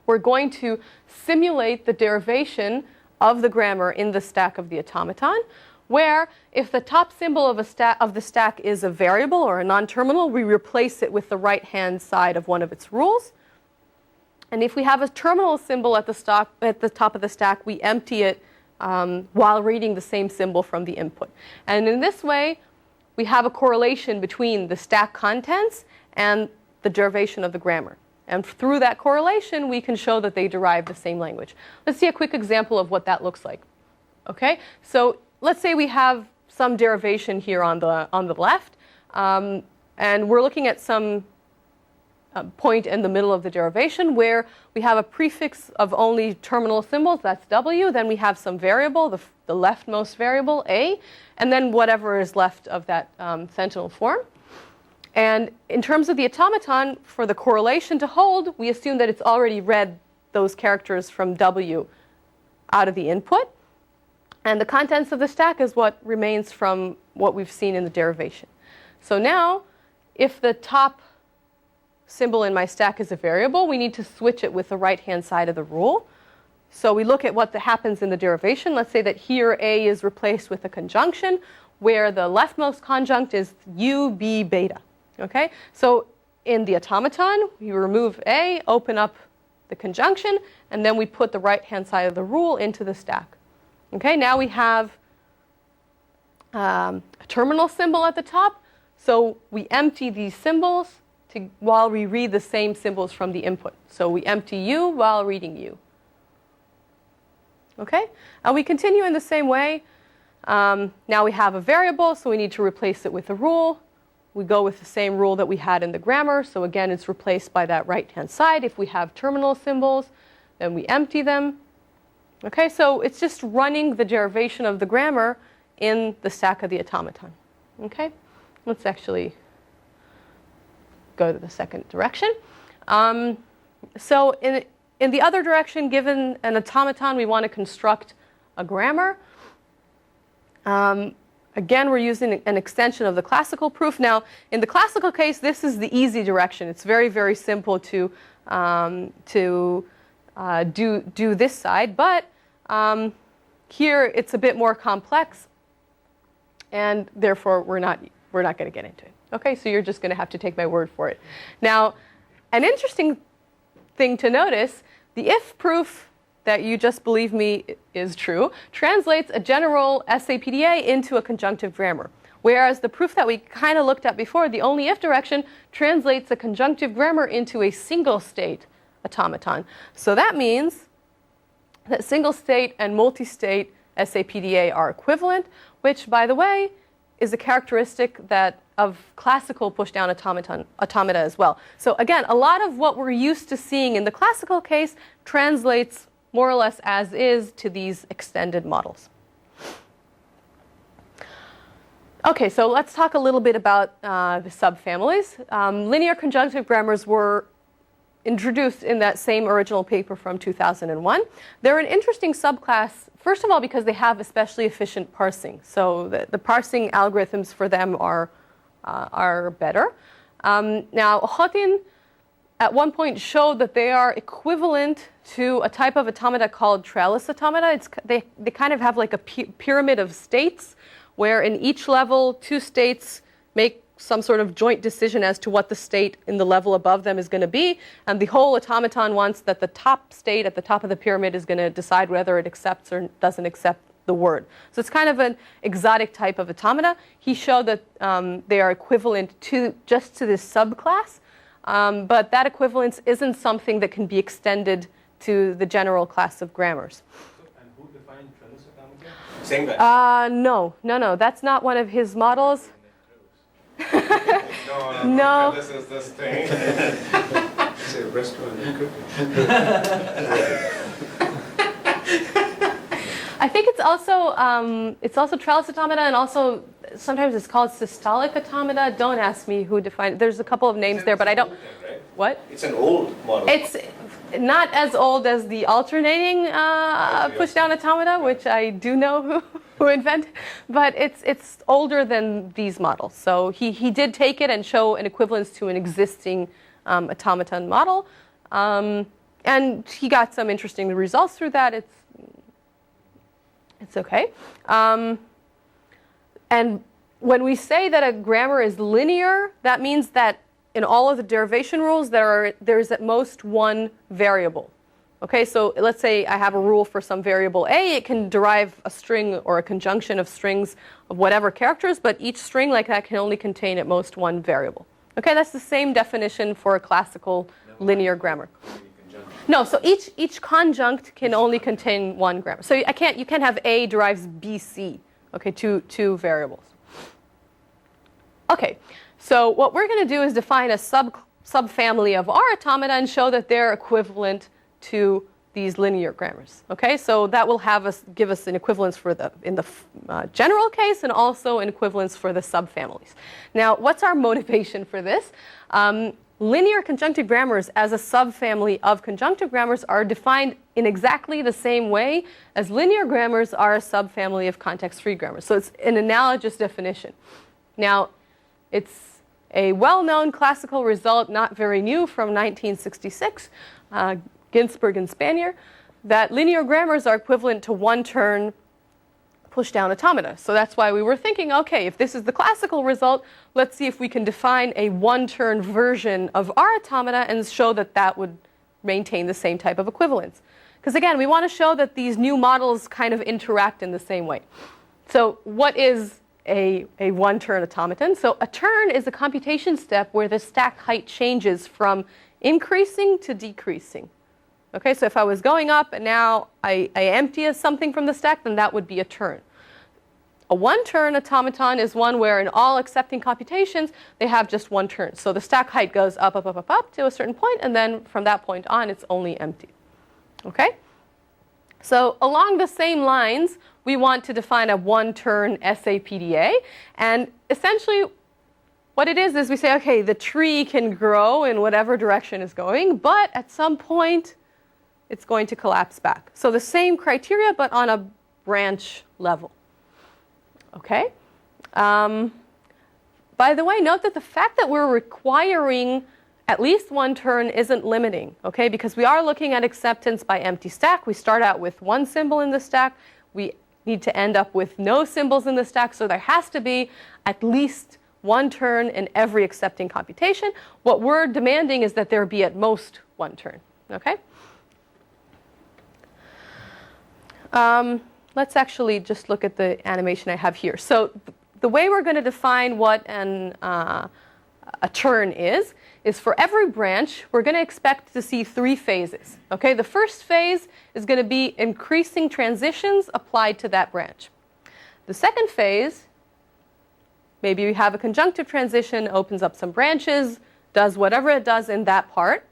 We're going to simulate the derivation of the grammar in the stack of the automaton, where if the top symbol of the stack is a variable or a non-terminal, we replace it with the right-hand side of one of its rules. And if we have a terminal symbol at the top of the stack, we empty it while reading the same symbol from the input. And in this way, we have a correlation between the stack contents and the derivation of the grammar. And through that correlation, we can show that they derive the same language. Let's see a quick example of what that looks like. Okay, so let's say we have some derivation here on the left, and we're looking at some point in the middle of the derivation where we have a prefix of only terminal symbols, that's W, then we have some variable, the leftmost variable, A, and then whatever is left of that sentinel form. And in terms of the automaton, for the correlation to hold, we assume that it's already read those characters from W out of the input. And the contents of the stack is what remains from what we've seen in the derivation. So now, if the top symbol in my stack is a variable, we need to switch it with the right-hand side of the rule. So we look at what happens in the derivation. Let's say that here A is replaced with a conjunction where the leftmost conjunct is U, B, beta. Okay? So in the automaton, we remove A, open up the conjunction, and then we put the right-hand side of the rule into the stack. Okay? Now we have a terminal symbol at the top. So we empty these symbols while we read the same symbols from the input. So we empty U while reading U. Okay? And we continue in the same way. Now we have a variable, so we need to replace it with a rule. We go with the same rule that we had in the grammar. So again, it's replaced by that right-hand side. If we have terminal symbols, then we empty them. Okay, so it's just running the derivation of the grammar in the stack of the automaton. Okay? Let's actually go to the second direction. So in the other direction, given an automaton, we want to construct a grammar. Again, we're using an extension of the classical proof. Now, in the classical case, this is the easy direction. It's very, very simple to do this side. But here, it's a bit more complex. And therefore, we're not going to get into it. Okay, so you're just going to have to take my word for it. Now, an interesting thing to notice, the if proof that you just believe me is true translates a general SAPDA into a conjunctive grammar. Whereas the proof that we kind of looked at before, the only if direction, translates a conjunctive grammar into a single state automaton. So that means that single state and multi-state SAPDA are equivalent, which, by the way, is a characteristic of classical pushdown automata as well. So again, a lot of what we're used to seeing in the classical case translates more or less as is to these extended models. Okay, so let's talk a little bit about the subfamilies. Linear conjunctive grammars were introduced in that same original paper from 2001. They're an interesting subclass, first of all, because they have especially efficient parsing. So the parsing algorithms for them are better. Now, Hotin at one point showed that they are equivalent to a type of automata called trellis automata. They kind of have like a pyramid of states, where in each level, two states make some sort of joint decision as to what the state in the level above them is going to be. And the whole automaton wants that the top state at the top of the pyramid is going to decide whether it accepts or doesn't accept the word. So it's kind of an exotic type of automata. He showed that they are equivalent to just to this subclass. But that equivalence isn't something that can be extended to the general class of grammars. And who defined trellis automata? Same guy. No. That's not one of his models. No. Trellis is this thing. It's a restaurant in cooking. I think it's also trellis automata, and also sometimes it's called systolic automata. Don't ask me who defined it. There's a couple of names there, but I don't. Right? What? It's an old model. It's not as old as the alternating pushdown automata, which I do know who invented, but it's older than these models. So he did take it and show an equivalence to an existing automaton model, and he got some interesting results through that. It's okay. And when we say that a grammar is linear, that means that in all of the derivation rules, there's at most one variable. Okay, so let's say I have a rule for some variable A. It can derive a string or a conjunction of strings of whatever characters, but each string like that can only contain at most one variable. Okay, that's the same definition for a classical linear grammar. No, so each conjunct can only contain one grammar. So you can't have A derives BC. Okay, two variables. Okay, so what we're going to do is define a subfamily of our automata and show that they're equivalent to these linear grammars. Okay, so that will give us an equivalence in the general case, and also an equivalence for the subfamilies. Now, what's our motivation for this? Linear conjunctive grammars as a subfamily of conjunctive grammars are defined in exactly the same way as linear grammars are a subfamily of context-free grammars. So it's an analogous definition. Now, it's a well-known classical result, not very new, from 1966, Ginsburg and Spanier. that linear grammars are equivalent to one-turn pushdown automata. So that's why we were thinking, okay, if this is the classical result, let's see if we can define a one-turn version of our automata and show that that would maintain the same type of equivalence. Because again, we want to show that these new models kind of interact in the same way. So what is a one-turn automaton? So a turn is a computation step where the stack height changes from increasing to decreasing. Okay, so if I was going up and now I empty something from the stack, then that would be a turn. A one-turn automaton is one where in all accepting computations, they have just one turn. So the stack height goes up, up, up, up, up to a certain point, and then from that point on, it's only empty. Okay? So along the same lines, we want to define a one-turn SAPDA. And essentially, what it is we say, okay, the tree can grow in whatever direction it's going, but at some point, it's going to collapse back. So the same criteria, but on a branch level. Okay? By the way, note that the fact that we're requiring at least one turn isn't limiting, okay? Because we are looking at acceptance by empty stack. We start out with one symbol in the stack. We need to end up with no symbols in the stack, so there has to be at least one turn in every accepting computation. What we're demanding is that there be at most one turn, okay? Let's actually just look at the animation I have here. So the way we're going to define what a turn is for every branch, we're going to expect to see three phases. Okay, the first phase is going to be increasing transitions applied to that branch. The second phase, maybe we have a conjunctive transition, opens up some branches, does whatever it does in that part,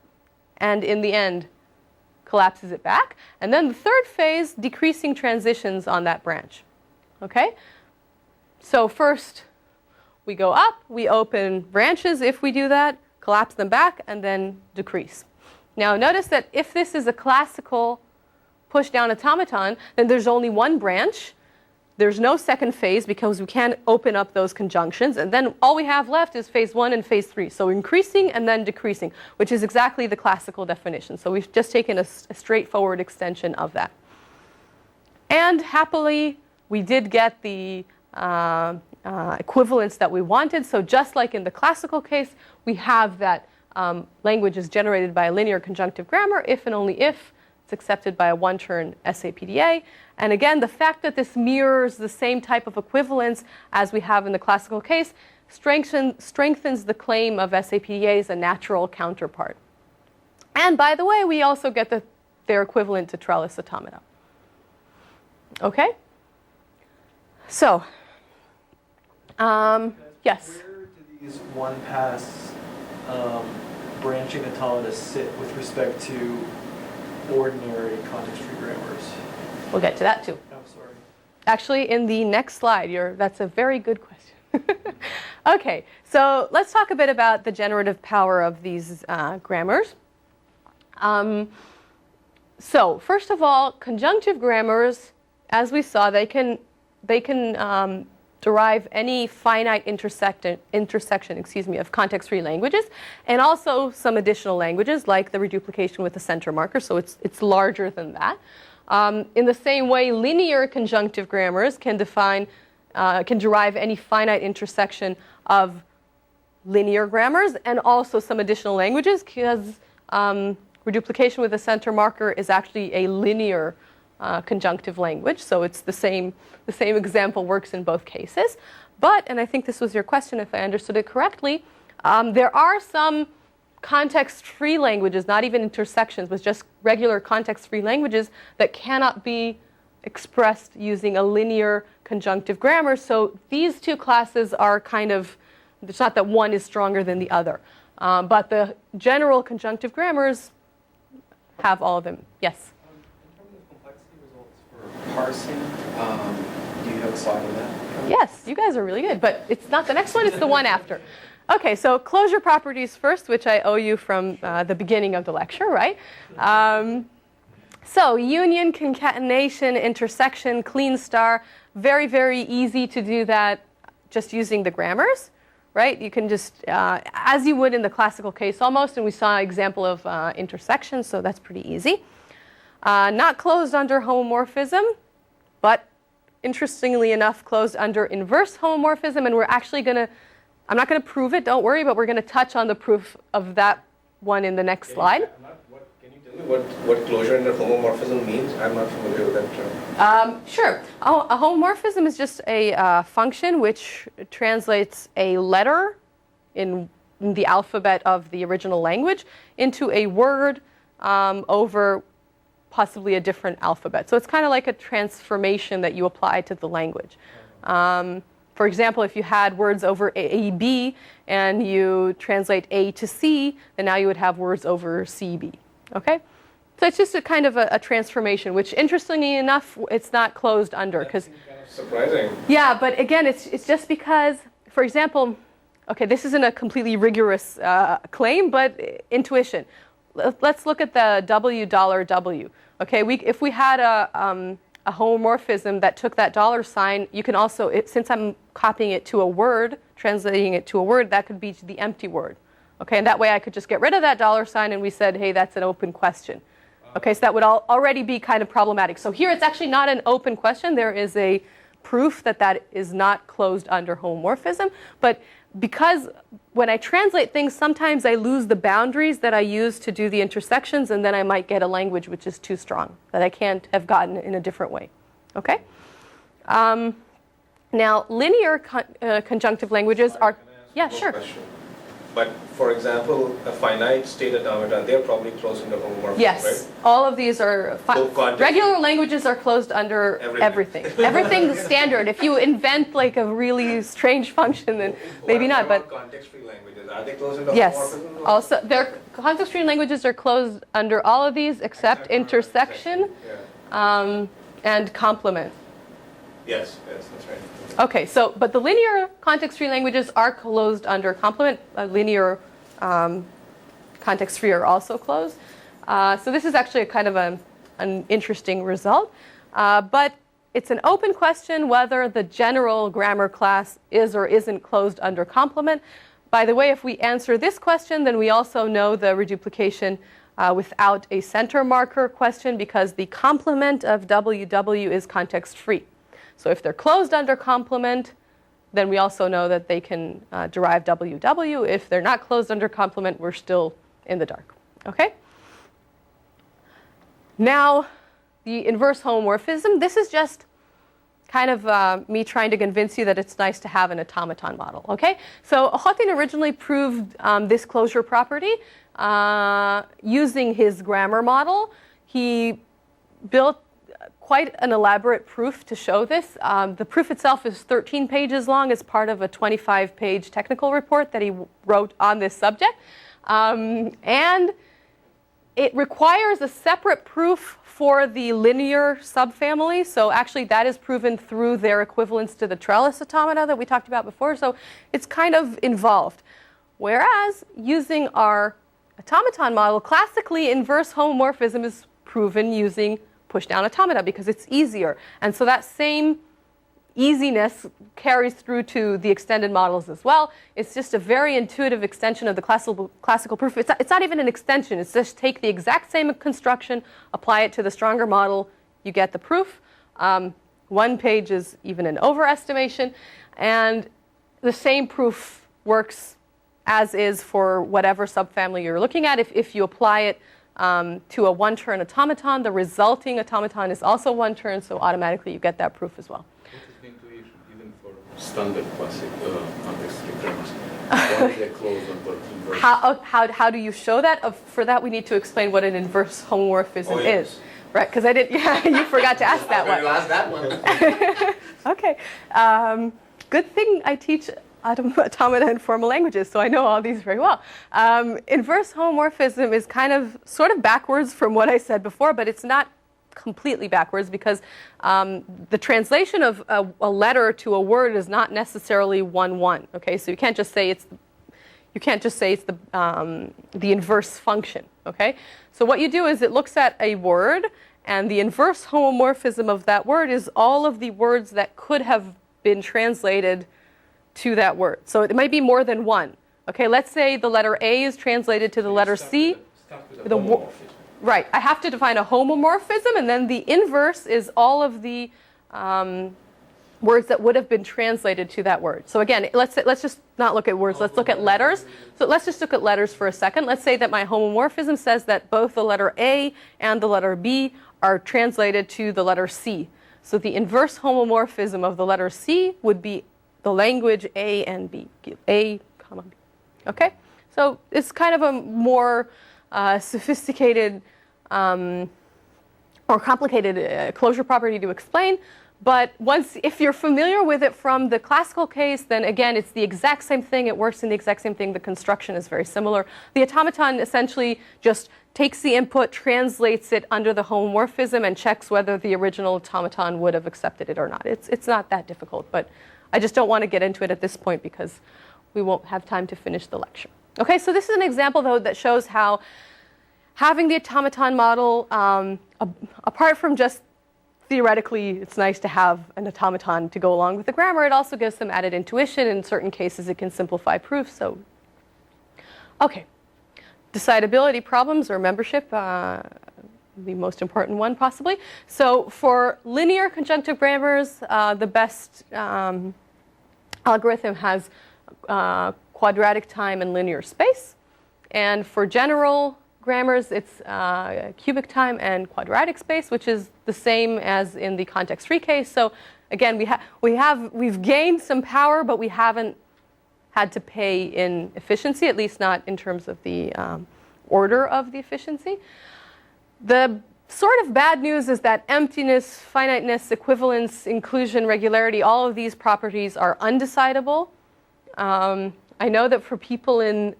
and in the end, collapses it back. And then the third phase, decreasing transitions on that branch. Okay? So first, we go up, we open branches if we do that, collapse them back, and then decrease. Now notice that if this is a classical pushdown automaton, then there's only one branch. There's no second phase because we can't open up those conjunctions. And then all we have left is phase 1 and phase 3. So increasing and then decreasing, which is exactly the classical definition. So we've just taken a straightforward extension of that. And happily, we did get the equivalence that we wanted. So just like in the classical case, we have that language is generated by a linear conjunctive grammar if and only if it's accepted by a one-turn SAPDA. And again, the fact that this mirrors the same type of equivalence as we have in the classical case strengthens the claim of SAPDA as a natural counterpart. And by the way, we also get their equivalent to trellis automata. Okay? So, yes? Where do these one-pass branching automata sit with respect to ordinary context-free grammars? We'll get to that too. Oh, sorry. Actually, in the next slide, that's a very good question. Okay, so let's talk a bit about the generative power of these grammars. So first of all, conjunctive grammars, as we saw, they can derive any finite intersection of context-free languages, and also some additional languages like the reduplication with the center marker. So it's larger than that. In the same way, linear conjunctive grammars can derive any finite intersection of linear grammars and also some additional languages, because reduplication with a center marker is actually a linear conjunctive language. So it's the same example works in both cases. But, and I think this was your question if I understood it correctly, there are some context-free languages, not even intersections, but just regular context-free languages that cannot be expressed using a linear conjunctive grammar. So these two classes are kind of, it's not that one is stronger than the other. But the general conjunctive grammars have all of them. Yes? In terms of complexity results for parsing, do you have a slide on that? Yes, you guys are really good. But it's not the next one, it's the one after. Okay, so closure properties first, which I owe you from the beginning of the lecture, right? So union, concatenation, intersection, clean star, very, very easy to do that just using the grammars, right? You can just, as you would in the classical case almost, and we saw an example of intersection, so that's pretty easy. Not closed under homomorphism, but interestingly enough, closed under inverse homomorphism. And we're actually going to, I'm not going to prove it, don't worry, but we're going to touch on the proof of that one in the next slide. Can you tell me what closure under homomorphism means? I'm not familiar with that term. Sure. A homomorphism is just a function which translates a letter in the alphabet of the original language into a word over possibly a different alphabet. So it's kind of like a transformation that you apply to the language. For example, if you had words over A, B, and you translate A to C, then now you would have words over C, B. Okay? So it's just a kind of a transformation, which interestingly enough, it's not closed under. That's kind of surprising. Yeah, but again, it's just because, for example, okay, this isn't a completely rigorous claim, but intuition. Let's look at the $W. Okay, if we had a homomorphism that took that $, you can also, since I'm copying it to a word, translating it to a word, that could be the empty word. Okay, and that way I could just get rid of that $, and we said, hey, that's an open question. Okay, so that would already be kind of problematic. So here it's actually not an open question. There is a proof that that is not closed under homomorphism. But because when I translate things, sometimes I lose the boundaries that I use to do the intersections, and then I might get a language which is too strong, that I can't have gotten in a different way. Okay? Now, linear conjunctive languages are... Yeah, sure. Question. But, for example, a finite state automaton, they're probably closed under homomorphism, yes, right? All of these are... regular languages are closed under everything. Everything's standard. If you invent like a really strange function, then maybe not. But context-free languages, are they closed under yes, homomorphism? also their context-free languages are closed under all of these except intersection and complement. Yes, that's right. Okay, so, but the linear context-free languages are closed under complement. Linear context-free are also closed. So this is actually a kind of an interesting result. But it's an open question whether the general grammar class is or isn't closed under complement. By the way, if we answer this question, then we also know the reduplication without a center marker question, because the complement of WW is context-free. So if they're closed under complement, then we also know that they can derive WW. If they're not closed under complement, we're still in the dark. Okay? Now, the inverse homomorphism. This is just kind of me trying to convince you that it's nice to have an automaton model. Okay? So Ahotin originally proved this closure property using his grammar model. He built quite an elaborate proof to show this. The proof itself is 13 pages long as part of a 25-page technical report that he wrote on this subject. And it requires a separate proof for the linear subfamily. So actually that is proven through their equivalence to the trellis automata that we talked about before. So it's kind of involved. Whereas using our automaton model, classically inverse homomorphism is proven using pushdown automata because it's easier. And so that same easiness carries through to the extended models as well. It's just a very intuitive extension of the classical proof. It's not even an extension. It's just take the exact same construction, apply it to the stronger model, you get the proof. One page is even an overestimation. And the same proof works as is for whatever subfamily you're looking at. If you apply it to a one-turn automaton, the resulting automaton is also one turn, so automatically you get that proof as well. What is the intuition even for standard classic context-free grammars? Why is it closed under inverse? How do you show that? For that, we need to explain what an inverse homomorphism is. Right, because I didn't, yeah, you forgot to ask that one. You asked that one. Okay. Good thing I teach automata in formal languages, so I know all these very well. Inverse homomorphism is kind of sort of backwards from what I said before, but it's not completely backwards because the translation of a letter to a word is not necessarily 1-1. Okay, so you can't just say it's the inverse function. Okay, so what you do is it looks at a word, and the inverse homomorphism of that word is all of the words that could have been translated to that word. So it might be more than one. Okay, let's say the letter A is translated to the letter C. Right. I have to define a homomorphism, and then the inverse is all of the words that would have been translated to that word. So again, let's just not look at words. Let's look at letters. So let's just look at letters for a second. Let's say that my homomorphism says that both the letter A and the letter B are translated to the letter C. So the inverse homomorphism of the letter C would be the language A and B. A, comma B. Okay? So it's kind of a more sophisticated or complicated closure property to explain. But if you're familiar with it from the classical case, then again, it's the exact same thing. It works in the exact same thing. The construction is very similar. The automaton essentially just takes the input, translates it under the homomorphism, and checks whether the original automaton would have accepted it or not. It's not that difficult, but I just don't want to get into it at this point because we won't have time to finish the lecture. Okay, so this is an example, though, that shows how having the automaton model, apart from just theoretically, it's nice to have an automaton to go along with the grammar. It also gives some added intuition. In certain cases, it can simplify proofs. So, okay. Decidability problems or membership, the most important one possibly. So for linear conjunctive grammars, the best algorithm has quadratic time and linear space. And for general grammars, it's cubic time and quadratic space, which is the same as in the context-free case. So again, we've gained some power, but we haven't had to pay in efficiency, at least not in terms of the order of the efficiency. The sort of bad news is that emptiness, finiteness, equivalence, inclusion, regularity, all of these properties are undecidable. I know that for people in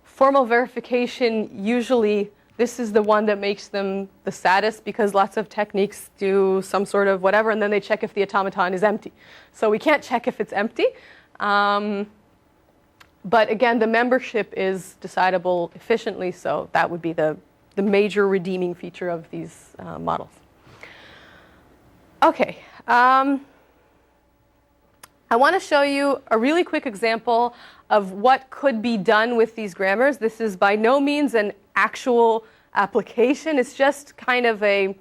formal verification, usually this is the one that makes them the saddest because lots of techniques do some sort of whatever, and then they check if the automaton is empty. So we can't check if it's empty. But again, the membership is decidable efficiently, so that would be the major redeeming feature of these models. Okay. I want to show you a really quick example of what could be done with these grammars. This is by no means an actual application. It's just kind of a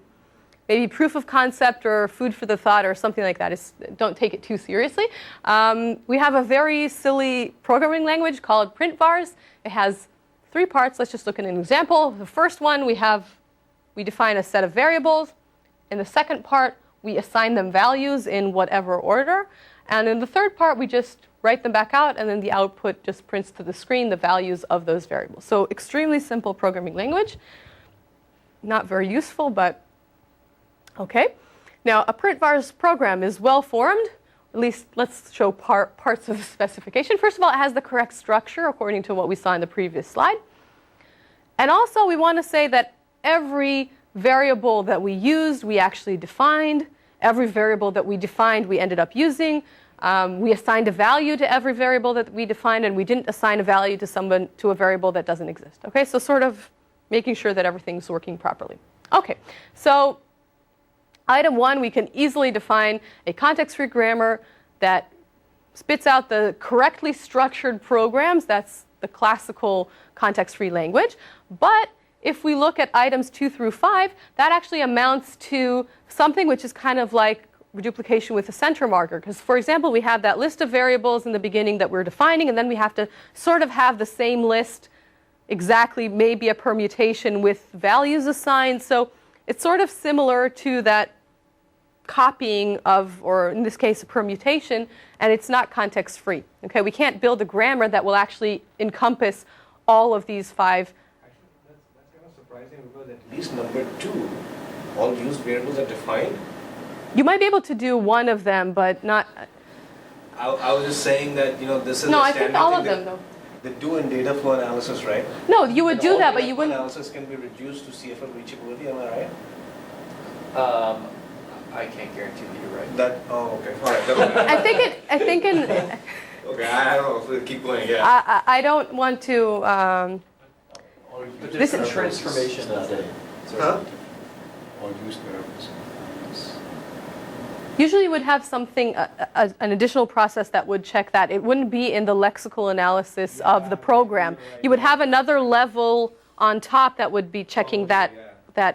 maybe proof of concept or food for the thought or something like that. Don't take it too seriously. We have a very silly programming language called printvars. It has 3 parts. Let's just look at an example. The first one, we define a set of variables. In the second part, we assign them values in whatever order. And in the third part, we just write them back out, and then the output just prints to the screen the values of those variables. So extremely simple programming language. Not very useful, but okay. Now, a printvars program is well formed. At least let's show parts of the specification. First of all, it has the correct structure according to what we saw in the previous slide. And also, we want to say that every variable that we used, we actually defined. Every variable that we defined, we ended up using. We assigned a value to every variable that we defined, and we didn't assign a value to a variable that doesn't exist. Okay, so sort of making sure that everything's working properly. Okay, so item 1, we can easily define a context-free grammar that spits out the correctly structured programs. That's the classical context-free language. But if we look at items 2 through 5, that actually amounts to something which is kind of like reduplication with a center marker. Because, for example, we have that list of variables in the beginning that we're defining, and then we have to sort of have the same list exactly, maybe a permutation with values assigned. So it's sort of similar to that copying of, or in this case, a permutation, and it's not context-free. Okay, we can't build a grammar that will actually encompass all of these 5. That's kind of surprising because at least number 2, all used variables are defined. You might be able to do one of them, but not. I was just saying that, this is no, the I standard think all thing of them, though. They do in data flow analysis, right? No, you would do that, but you wouldn't. Analysis can be reduced to CFL reachability, am I right? I can't guarantee that you're right. Okay. All right. I think in. Okay, I don't know if we'll keep going, yeah. I don't want to. But this is transformation. Huh? All used variables. Usually you would have something, an additional process that would check that. It wouldn't be in the lexical analysis of the program. You would have another level on top that would be checking that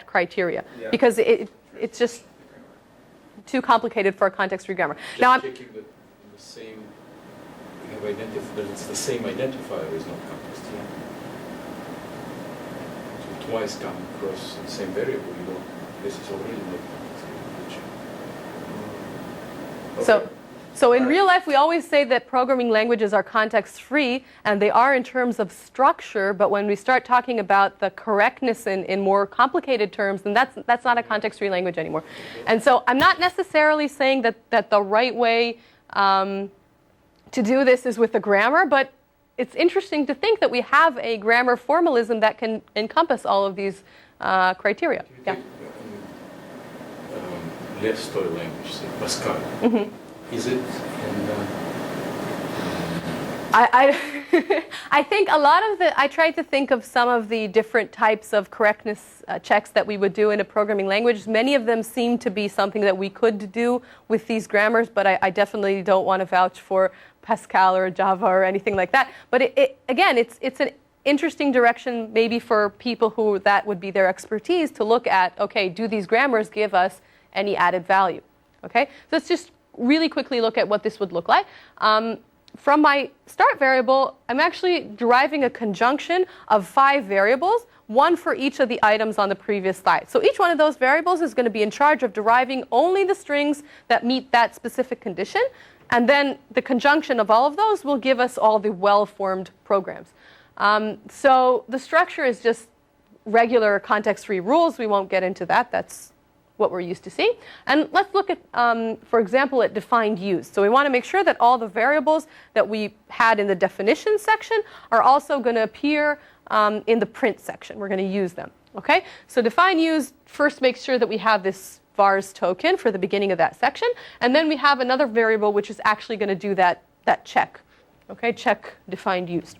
criteria. Because it's just too complicated for a context-free grammar. Just now, checking that the same, we have that it's the same identifier is not context. So twice come across the same variable, you know, this is already not context. Okay. So in real life, we always say that programming languages are context-free, and they are in terms of structure, but when we start talking about the correctness in more complicated terms, then that's not a context-free language anymore. And so I'm not necessarily saying that the right way to do this is with the grammar, but it's interesting to think that we have a grammar formalism that can encompass all of these criteria. Yeah. Less toy language, say Pascal. Mm-hmm. Is it? I think a lot of I tried to think of some of the different types of correctness checks that we would do in a programming language. Many of them seem to be something that we could do with these grammars, but I definitely don't want to vouch for Pascal or Java or anything like that. But again, it's an interesting direction maybe for people who that would be their expertise to look at, okay, do these grammars give us any added value? Okay, so let's just really quickly look at what this would look like. From my start variable, I'm actually deriving a conjunction of 5 variables, one for each of the items on the previous slide. So each one of those variables is going to be in charge of deriving only the strings that meet that specific condition, and then the conjunction of all of those will give us all the well-formed programs. So the structure is just regular context-free rules. We won't get into that. That's what we're used to seeing. And let's look at, for example, at defined use. So we want to make sure that all the variables that we had in the definition section are also going to appear in the print section. We're going to use them. Okay? So define use first makes sure that we have this vars token for the beginning of that section. And then we have another variable which is actually going to do that check. Okay? Check defined use.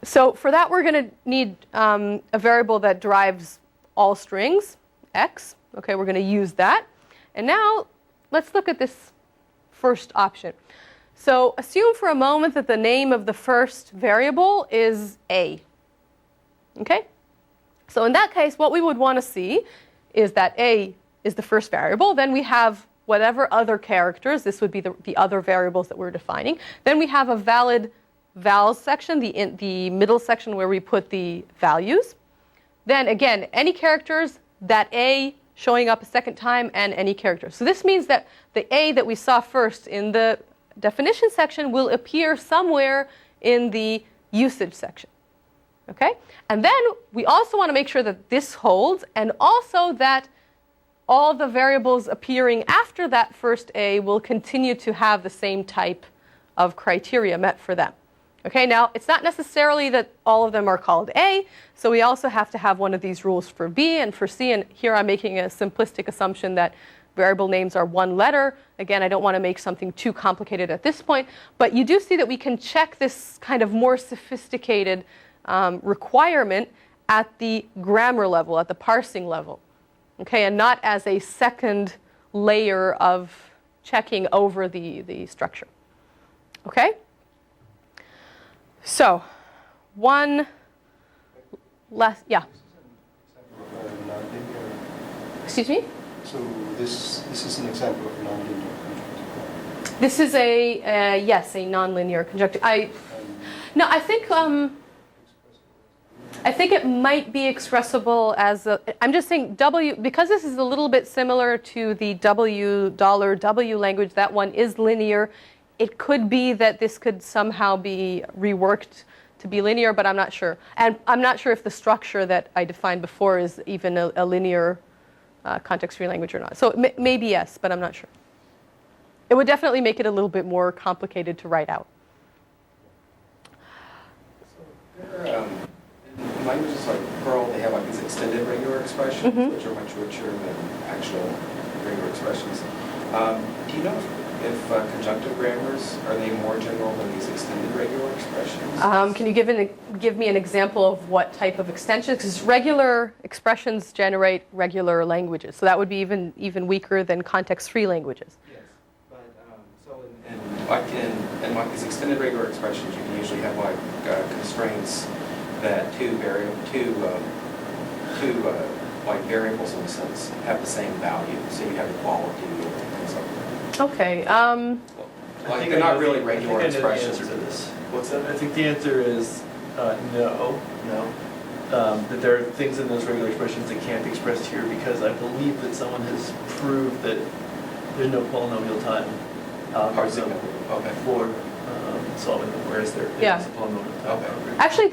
So for that, we're going to need a variable that derives all strings, x. Okay, we're going to use that. And now let's look at this first option. So assume for a moment that the name of the first variable is a. Okay? So in that case, what we would want to see is that a is the first variable. Then we have whatever other characters. This would be the other variables that we're defining. Then we have a valid vals section, the middle section where we put the values. Then again, any characters, that a showing up a second time, and any character. So this means that the a that we saw first in the definition section will appear somewhere in the usage section. Okay? And then we also want to make sure that this holds, and also that all the variables appearing after that first a will continue to have the same type of criteria met for them. Okay, now it's not necessarily that all of them are called A, so we also have to have one of these rules for B and for C, and here I'm making a simplistic assumption that variable names are one letter. Again, I don't want to make something too complicated at this point, but you do see that we can check this kind of more sophisticated requirement at the grammar level, at the parsing level, okay, and not as a second layer of checking over the structure. Okay? So, one less, yeah. Excuse me? So this is an example of nonlinear conjunctive. This is yes, a nonlinear conjunctive. I think it might be expressible as I'm just saying W, because this is a little bit similar to the $W language, that one is linear. It could be that this could somehow be reworked to be linear, but I'm not sure. And I'm not sure if the structure that I defined before is even a linear context-free language or not. So maybe yes, but I'm not sure. It would definitely make it a little bit more complicated to write out. In languages like Perl, they have like these extended regular expressions, which are much richer than actual regular expressions. Do you know if conjunctive grammars, are they more general than these extended regular expressions? Can you give me an example of what type of extension? Because regular expressions generate regular languages, so that would be even weaker than context-free languages. Yes, but so in these extended regular expressions, you can usually have like constraints that two like variables in a sense have the same value, so you have equality and so forth. Okay. Like they're not really regular expressions. To this. What's that? I think the answer is no. That there are things in those regular expressions that can't be expressed here because I believe that someone has proved that there's no polynomial time Parsing. Okay. for solving them, whereas there is a polynomial time. Okay. Actually,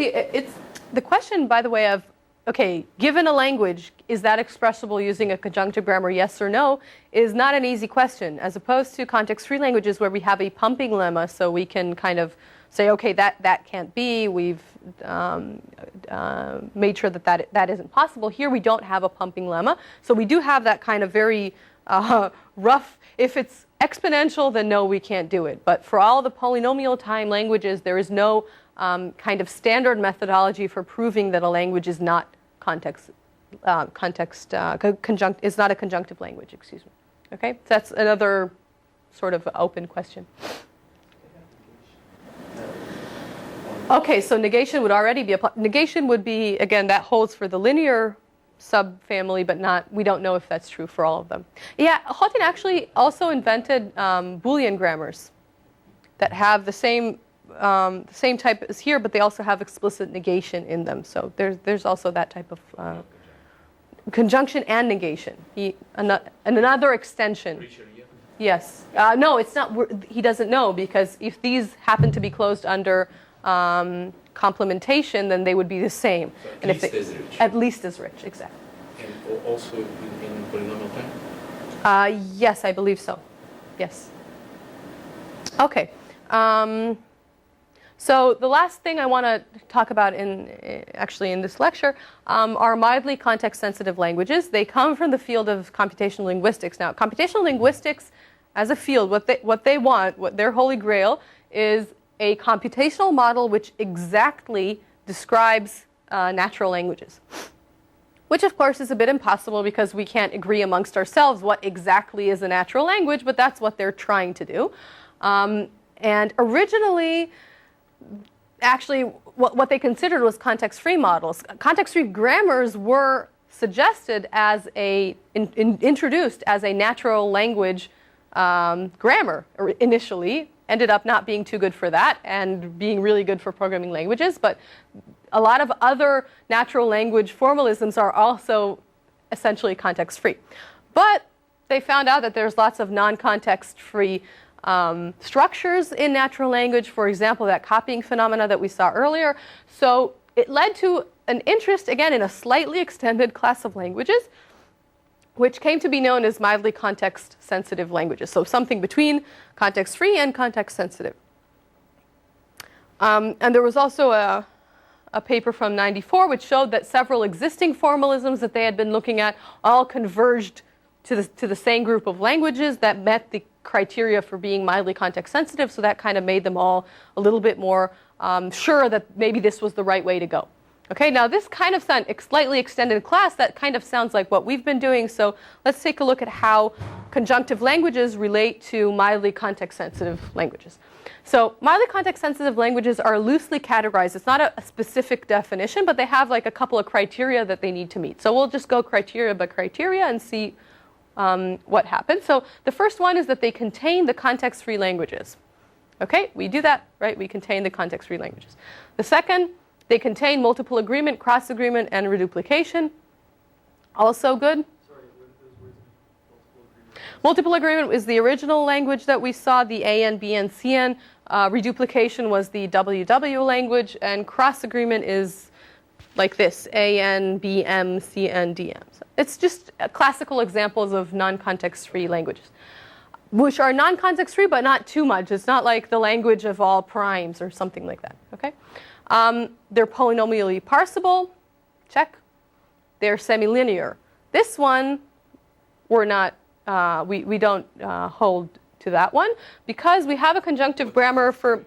the question, by the way, of okay, given a language, is that expressible using a conjunctive grammar, yes or no, is not an easy question, as opposed to context-free languages where we have a pumping lemma, so we can kind of say, okay, that can't be. We've made sure that isn't possible. Here we don't have a pumping lemma, so we do have that kind of very rough. If it's exponential, then no, we can't do it. But for all the polynomial time languages, there is no kind of standard methodology for proving that a language is not is not a conjunctive language. Excuse me. Okay, so that's another sort of open question. Okay, so negation would already be negation would be, again, that holds for the linear subfamily, but not. We don't know if that's true for all of them. Yeah, Houghton actually also invented Boolean grammars that have the same type as here, but they also have explicit negation in them. So there's also that type of conjunction and negation. Another extension. Yes. No, it's not. He doesn't know, because if these happen to be closed under complementation, then they would be the same. So and least as rich. At least as rich, exactly. And also in polynomial time? Yes, I believe so. Yes. Okay. So the last thing I want to talk about in this lecture are mildly context-sensitive languages. They come from the field of computational linguistics. Now, computational linguistics as a field, what they want, what their holy grail is a computational model which exactly describes natural languages. Which, of course, is a bit impossible because we can't agree amongst ourselves what exactly is a natural language, but that's what they're trying to do. And originally, actually, what they considered was context-free models. Context-free grammars were suggested as introduced as a natural language grammar initially. Ended up not being too good for that and being really good for programming languages. But a lot of other natural language formalisms are also essentially context-free. But they found out that there's lots of non-context-free structures in natural language, for example, that copying phenomena that we saw earlier. So it led to an interest, again, in a slightly extended class of languages, which came to be known as mildly context-sensitive languages. So something between context-free and context-sensitive. And there was also a paper from '94 which showed that several existing formalisms that they had been looking at all converged to the same group of languages that met the criteria for being mildly context-sensitive. So that kind of made them all a little bit more sure that maybe this was the right way to go. Okay, now this kind of slightly extended class, that kind of sounds like what we've been doing. So let's take a look at how conjunctive languages relate to mildly context-sensitive languages. So mildly context-sensitive languages are loosely categorized. It's not a specific definition, but they have like a couple of criteria that they need to meet. So we'll just go criteria by criteria and see what happens. So the first one is that they contain the context-free languages. Okay, we do that, right? We contain the context-free languages. The second, they contain multiple agreement, cross-agreement, and reduplication. Also good. Sorry, what are those words mean? Multiple agreement is the original language that we saw, the AN, BN, CN. Reduplication was the WW language, and cross-agreement is like this, AN, BM, CN, DM. So it's just classical examples of non-context-free languages, which are non-context-free, but not too much. It's not like the language of all primes or something like that, okay? They're polynomially parsable, check. They're semilinear. This one, we're not, we don't hold to that one because we have a conjunctive grammar for,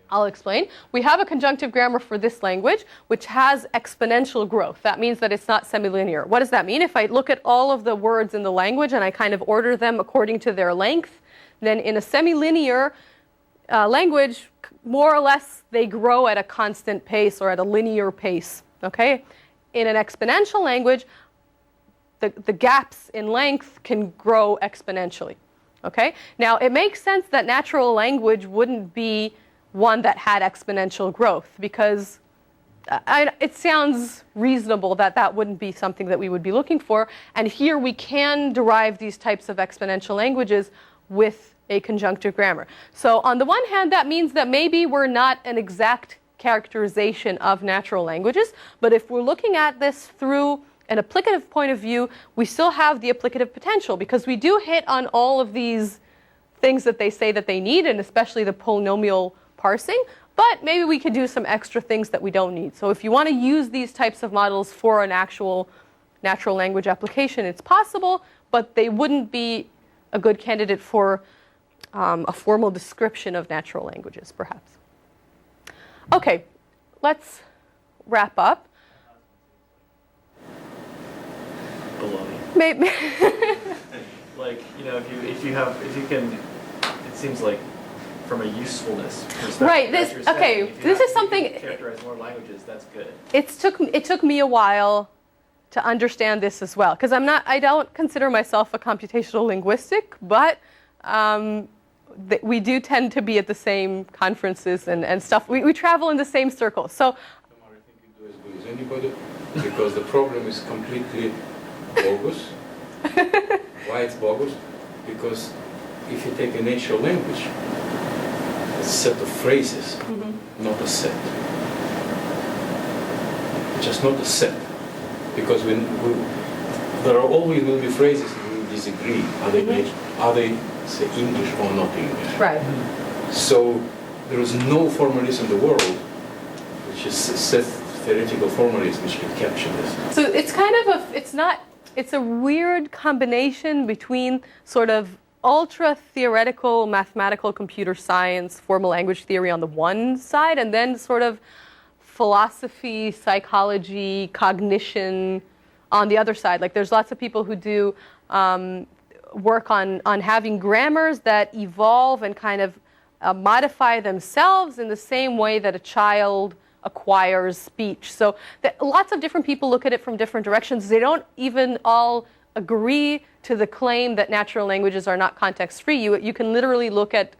I'll explain. We have a conjunctive grammar for this language, which has exponential growth. That means that it's not semilinear. What does that mean? If I look at all of the words in the language and I kind of order them according to their length, then in a semilinear language, more or less they grow at a constant pace or at a linear pace, okay? In an exponential language, the gaps in length can grow exponentially, okay? Now, it makes sense that natural language wouldn't be one that had exponential growth because it sounds reasonable that that wouldn't be something that we would be looking for. And here we can derive these types of exponential languages with a conjunctive grammar. So on the one hand, that means that maybe we're not an exact characterization of natural languages, but if we're looking at this through an applicative point of view, we still have the applicative potential because we do hit on all of these things that they say that they need, and especially the polynomial parsing, but maybe we could do some extra things that we don't need. So if you want to use these types of models for an actual natural language application, it's possible, but they wouldn't be a good candidate for a formal description of natural languages, perhaps. Okay, let's wrap up. Baloney. Maybe. Like, you know, if you can, it seems like from a usefulness perspective. Right. This is something. Characterize more languages. That's good. It took me a while to understand this as well, because I don't consider myself a computational linguistic, but we do tend to be at the same conferences and stuff. We travel in the same circles. So. I think you do as good as anybody, because the problem is completely bogus. Why it's bogus? Because if you take a natural language, a set of phrases, not a set. Just not a set. Because there are always will be phrases that we disagree. Are they say English or not English? Right. So there is no formalism in the world which is set theoretical formalism which can capture this. So it's kind of it's a weird combination between sort of ultra theoretical mathematical computer science, formal language theory on the one side, and then sort of philosophy, psychology, cognition on the other side. Like there's lots of people who do work on having grammars that evolve and kind of modify themselves in the same way that a child acquires speech. So lots of different people look at it from different directions. They don't even all agree to the claim that natural languages are not context-free. You can literally look at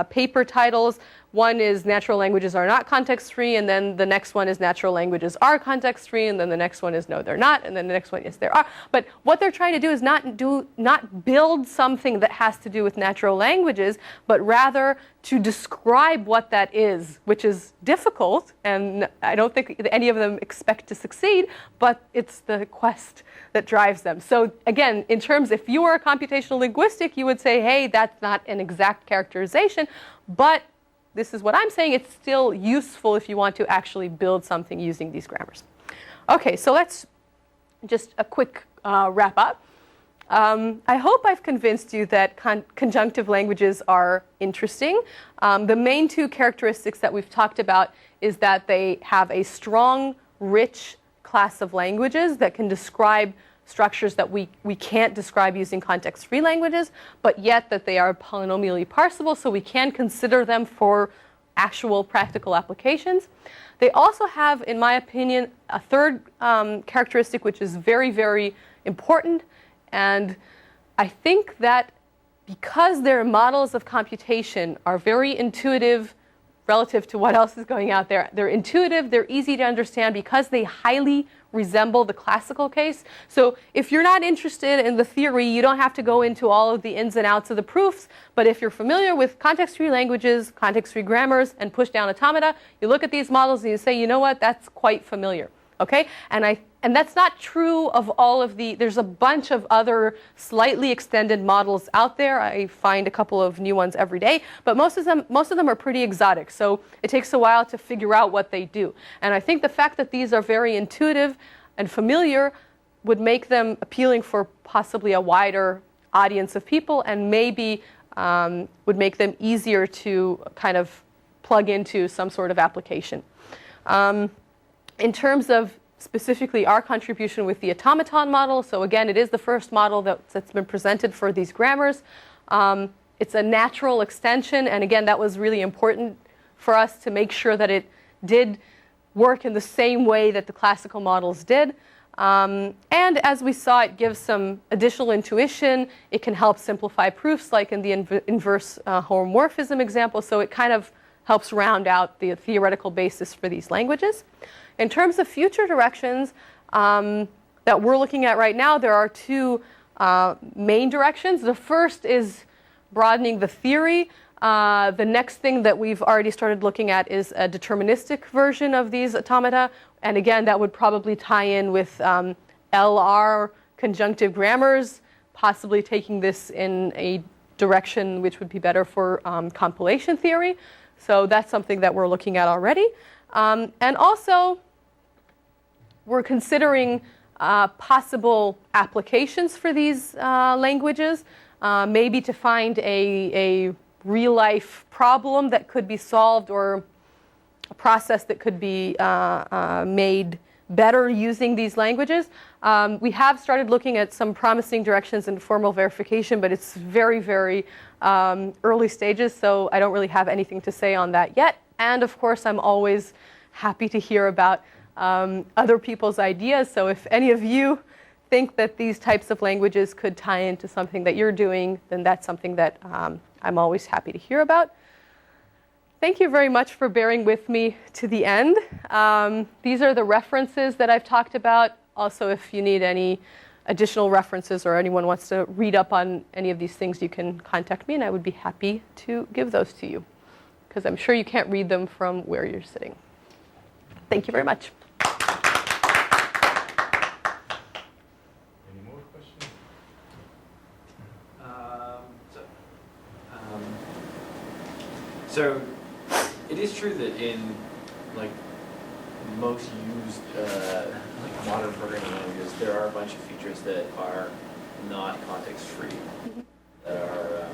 paper titles. One is natural languages are not context-free, and then the next one is natural languages are context-free, and then the next one is no, they're not, and then the next one, yes, there are. But what they're trying to do is not build something that has to do with natural languages, but rather to describe what that is, which is difficult, and I don't think any of them expect to succeed, but it's the quest that drives them. So again, in terms, if you were a computational linguistic, you would say, hey, that's not an exact characterization, but this is what I'm saying. It's still useful if you want to actually build something using these grammars. Okay, so let's just a quick wrap up. I hope I've convinced you that conjunctive languages are interesting. The main two characteristics that we've talked about is that they have a strong, rich class of languages that can describe structures that we can't describe using context-free languages, but yet that they are polynomially parsable, so we can consider them for actual practical applications. They also have, in my opinion, a third characteristic which is very, very important, and I think that because their models of computation are very intuitive relative to what else is going out there, they're intuitive, they're easy to understand because they highly resemble the classical case. So if you're not interested in the theory, you don't have to go into all of the ins and outs of the proofs. But if you're familiar with context-free languages, context-free grammars, and pushdown automata, you look at these models and you say, you know what, that's quite familiar. Okay? And that's not true of all of there's a bunch of other slightly extended models out there. I find a couple of new ones every day, but most of them are pretty exotic. So it takes a while to figure out what they do. And I think the fact that these are very intuitive and familiar would make them appealing for possibly a wider audience of people, and maybe would make them easier to kind of plug into some sort of application. In terms of specifically our contribution with the automaton model, so again, it is the first model that's been presented for these grammars. it's a natural extension, and again, that was really important for us to make sure that it did work in the same way that the classical models did. And as we saw, it gives some additional intuition. It can help simplify proofs, like in the inverse homomorphism example, so it kind of helps round out the theoretical basis for these languages. In terms of future directions that we're looking at right now, there are two main directions. The first is broadening the theory. The next thing that we've already started looking at is a deterministic version of these automata. And again, that would probably tie in with LR conjunctive grammars, possibly taking this in a direction which would be better for compilation theory. So that's something that we're looking at already. And also, we're considering possible applications for these languages, maybe to find a real-life problem that could be solved, or a process that could be made better using these languages. We have started looking at some promising directions in formal verification, but it's very, very early stages, so I don't really have anything to say on that yet. And of course, I'm always happy to hear about other people's ideas. So if any of you think that these types of languages could tie into something that you're doing, then that's something that I'm always happy to hear about. Thank you very much for bearing with me to the end. These are the references that I've talked about. Also, if you need any additional references or anyone wants to read up on any of these things, you can contact me, and I would be happy to give those to you, because I'm sure you can't read them from where you're sitting. Thank you very much. Any more questions? So it is true that in like most used like modern programming languages, there are a bunch of features that are not context-free. That are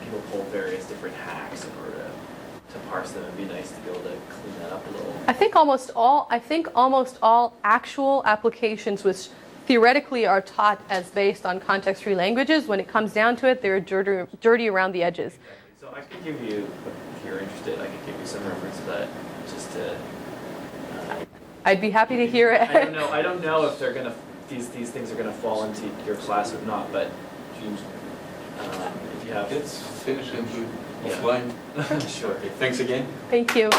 people pull various different hacks in order to parse them. It'd be nice to be able to clean that up a little. I think almost all actual applications which theoretically are taught as based on context-free languages, when it comes down to it, they're dirty around the edges. Exactly. So I could give you, if you're interested, I could give you some reference to that, just to. I'd be happy to hear it. I don't know if they're gonna these things are gonna fall into your class or not, but if you have. Let's finish and do offline. Sure. Okay, thanks again. Thank you.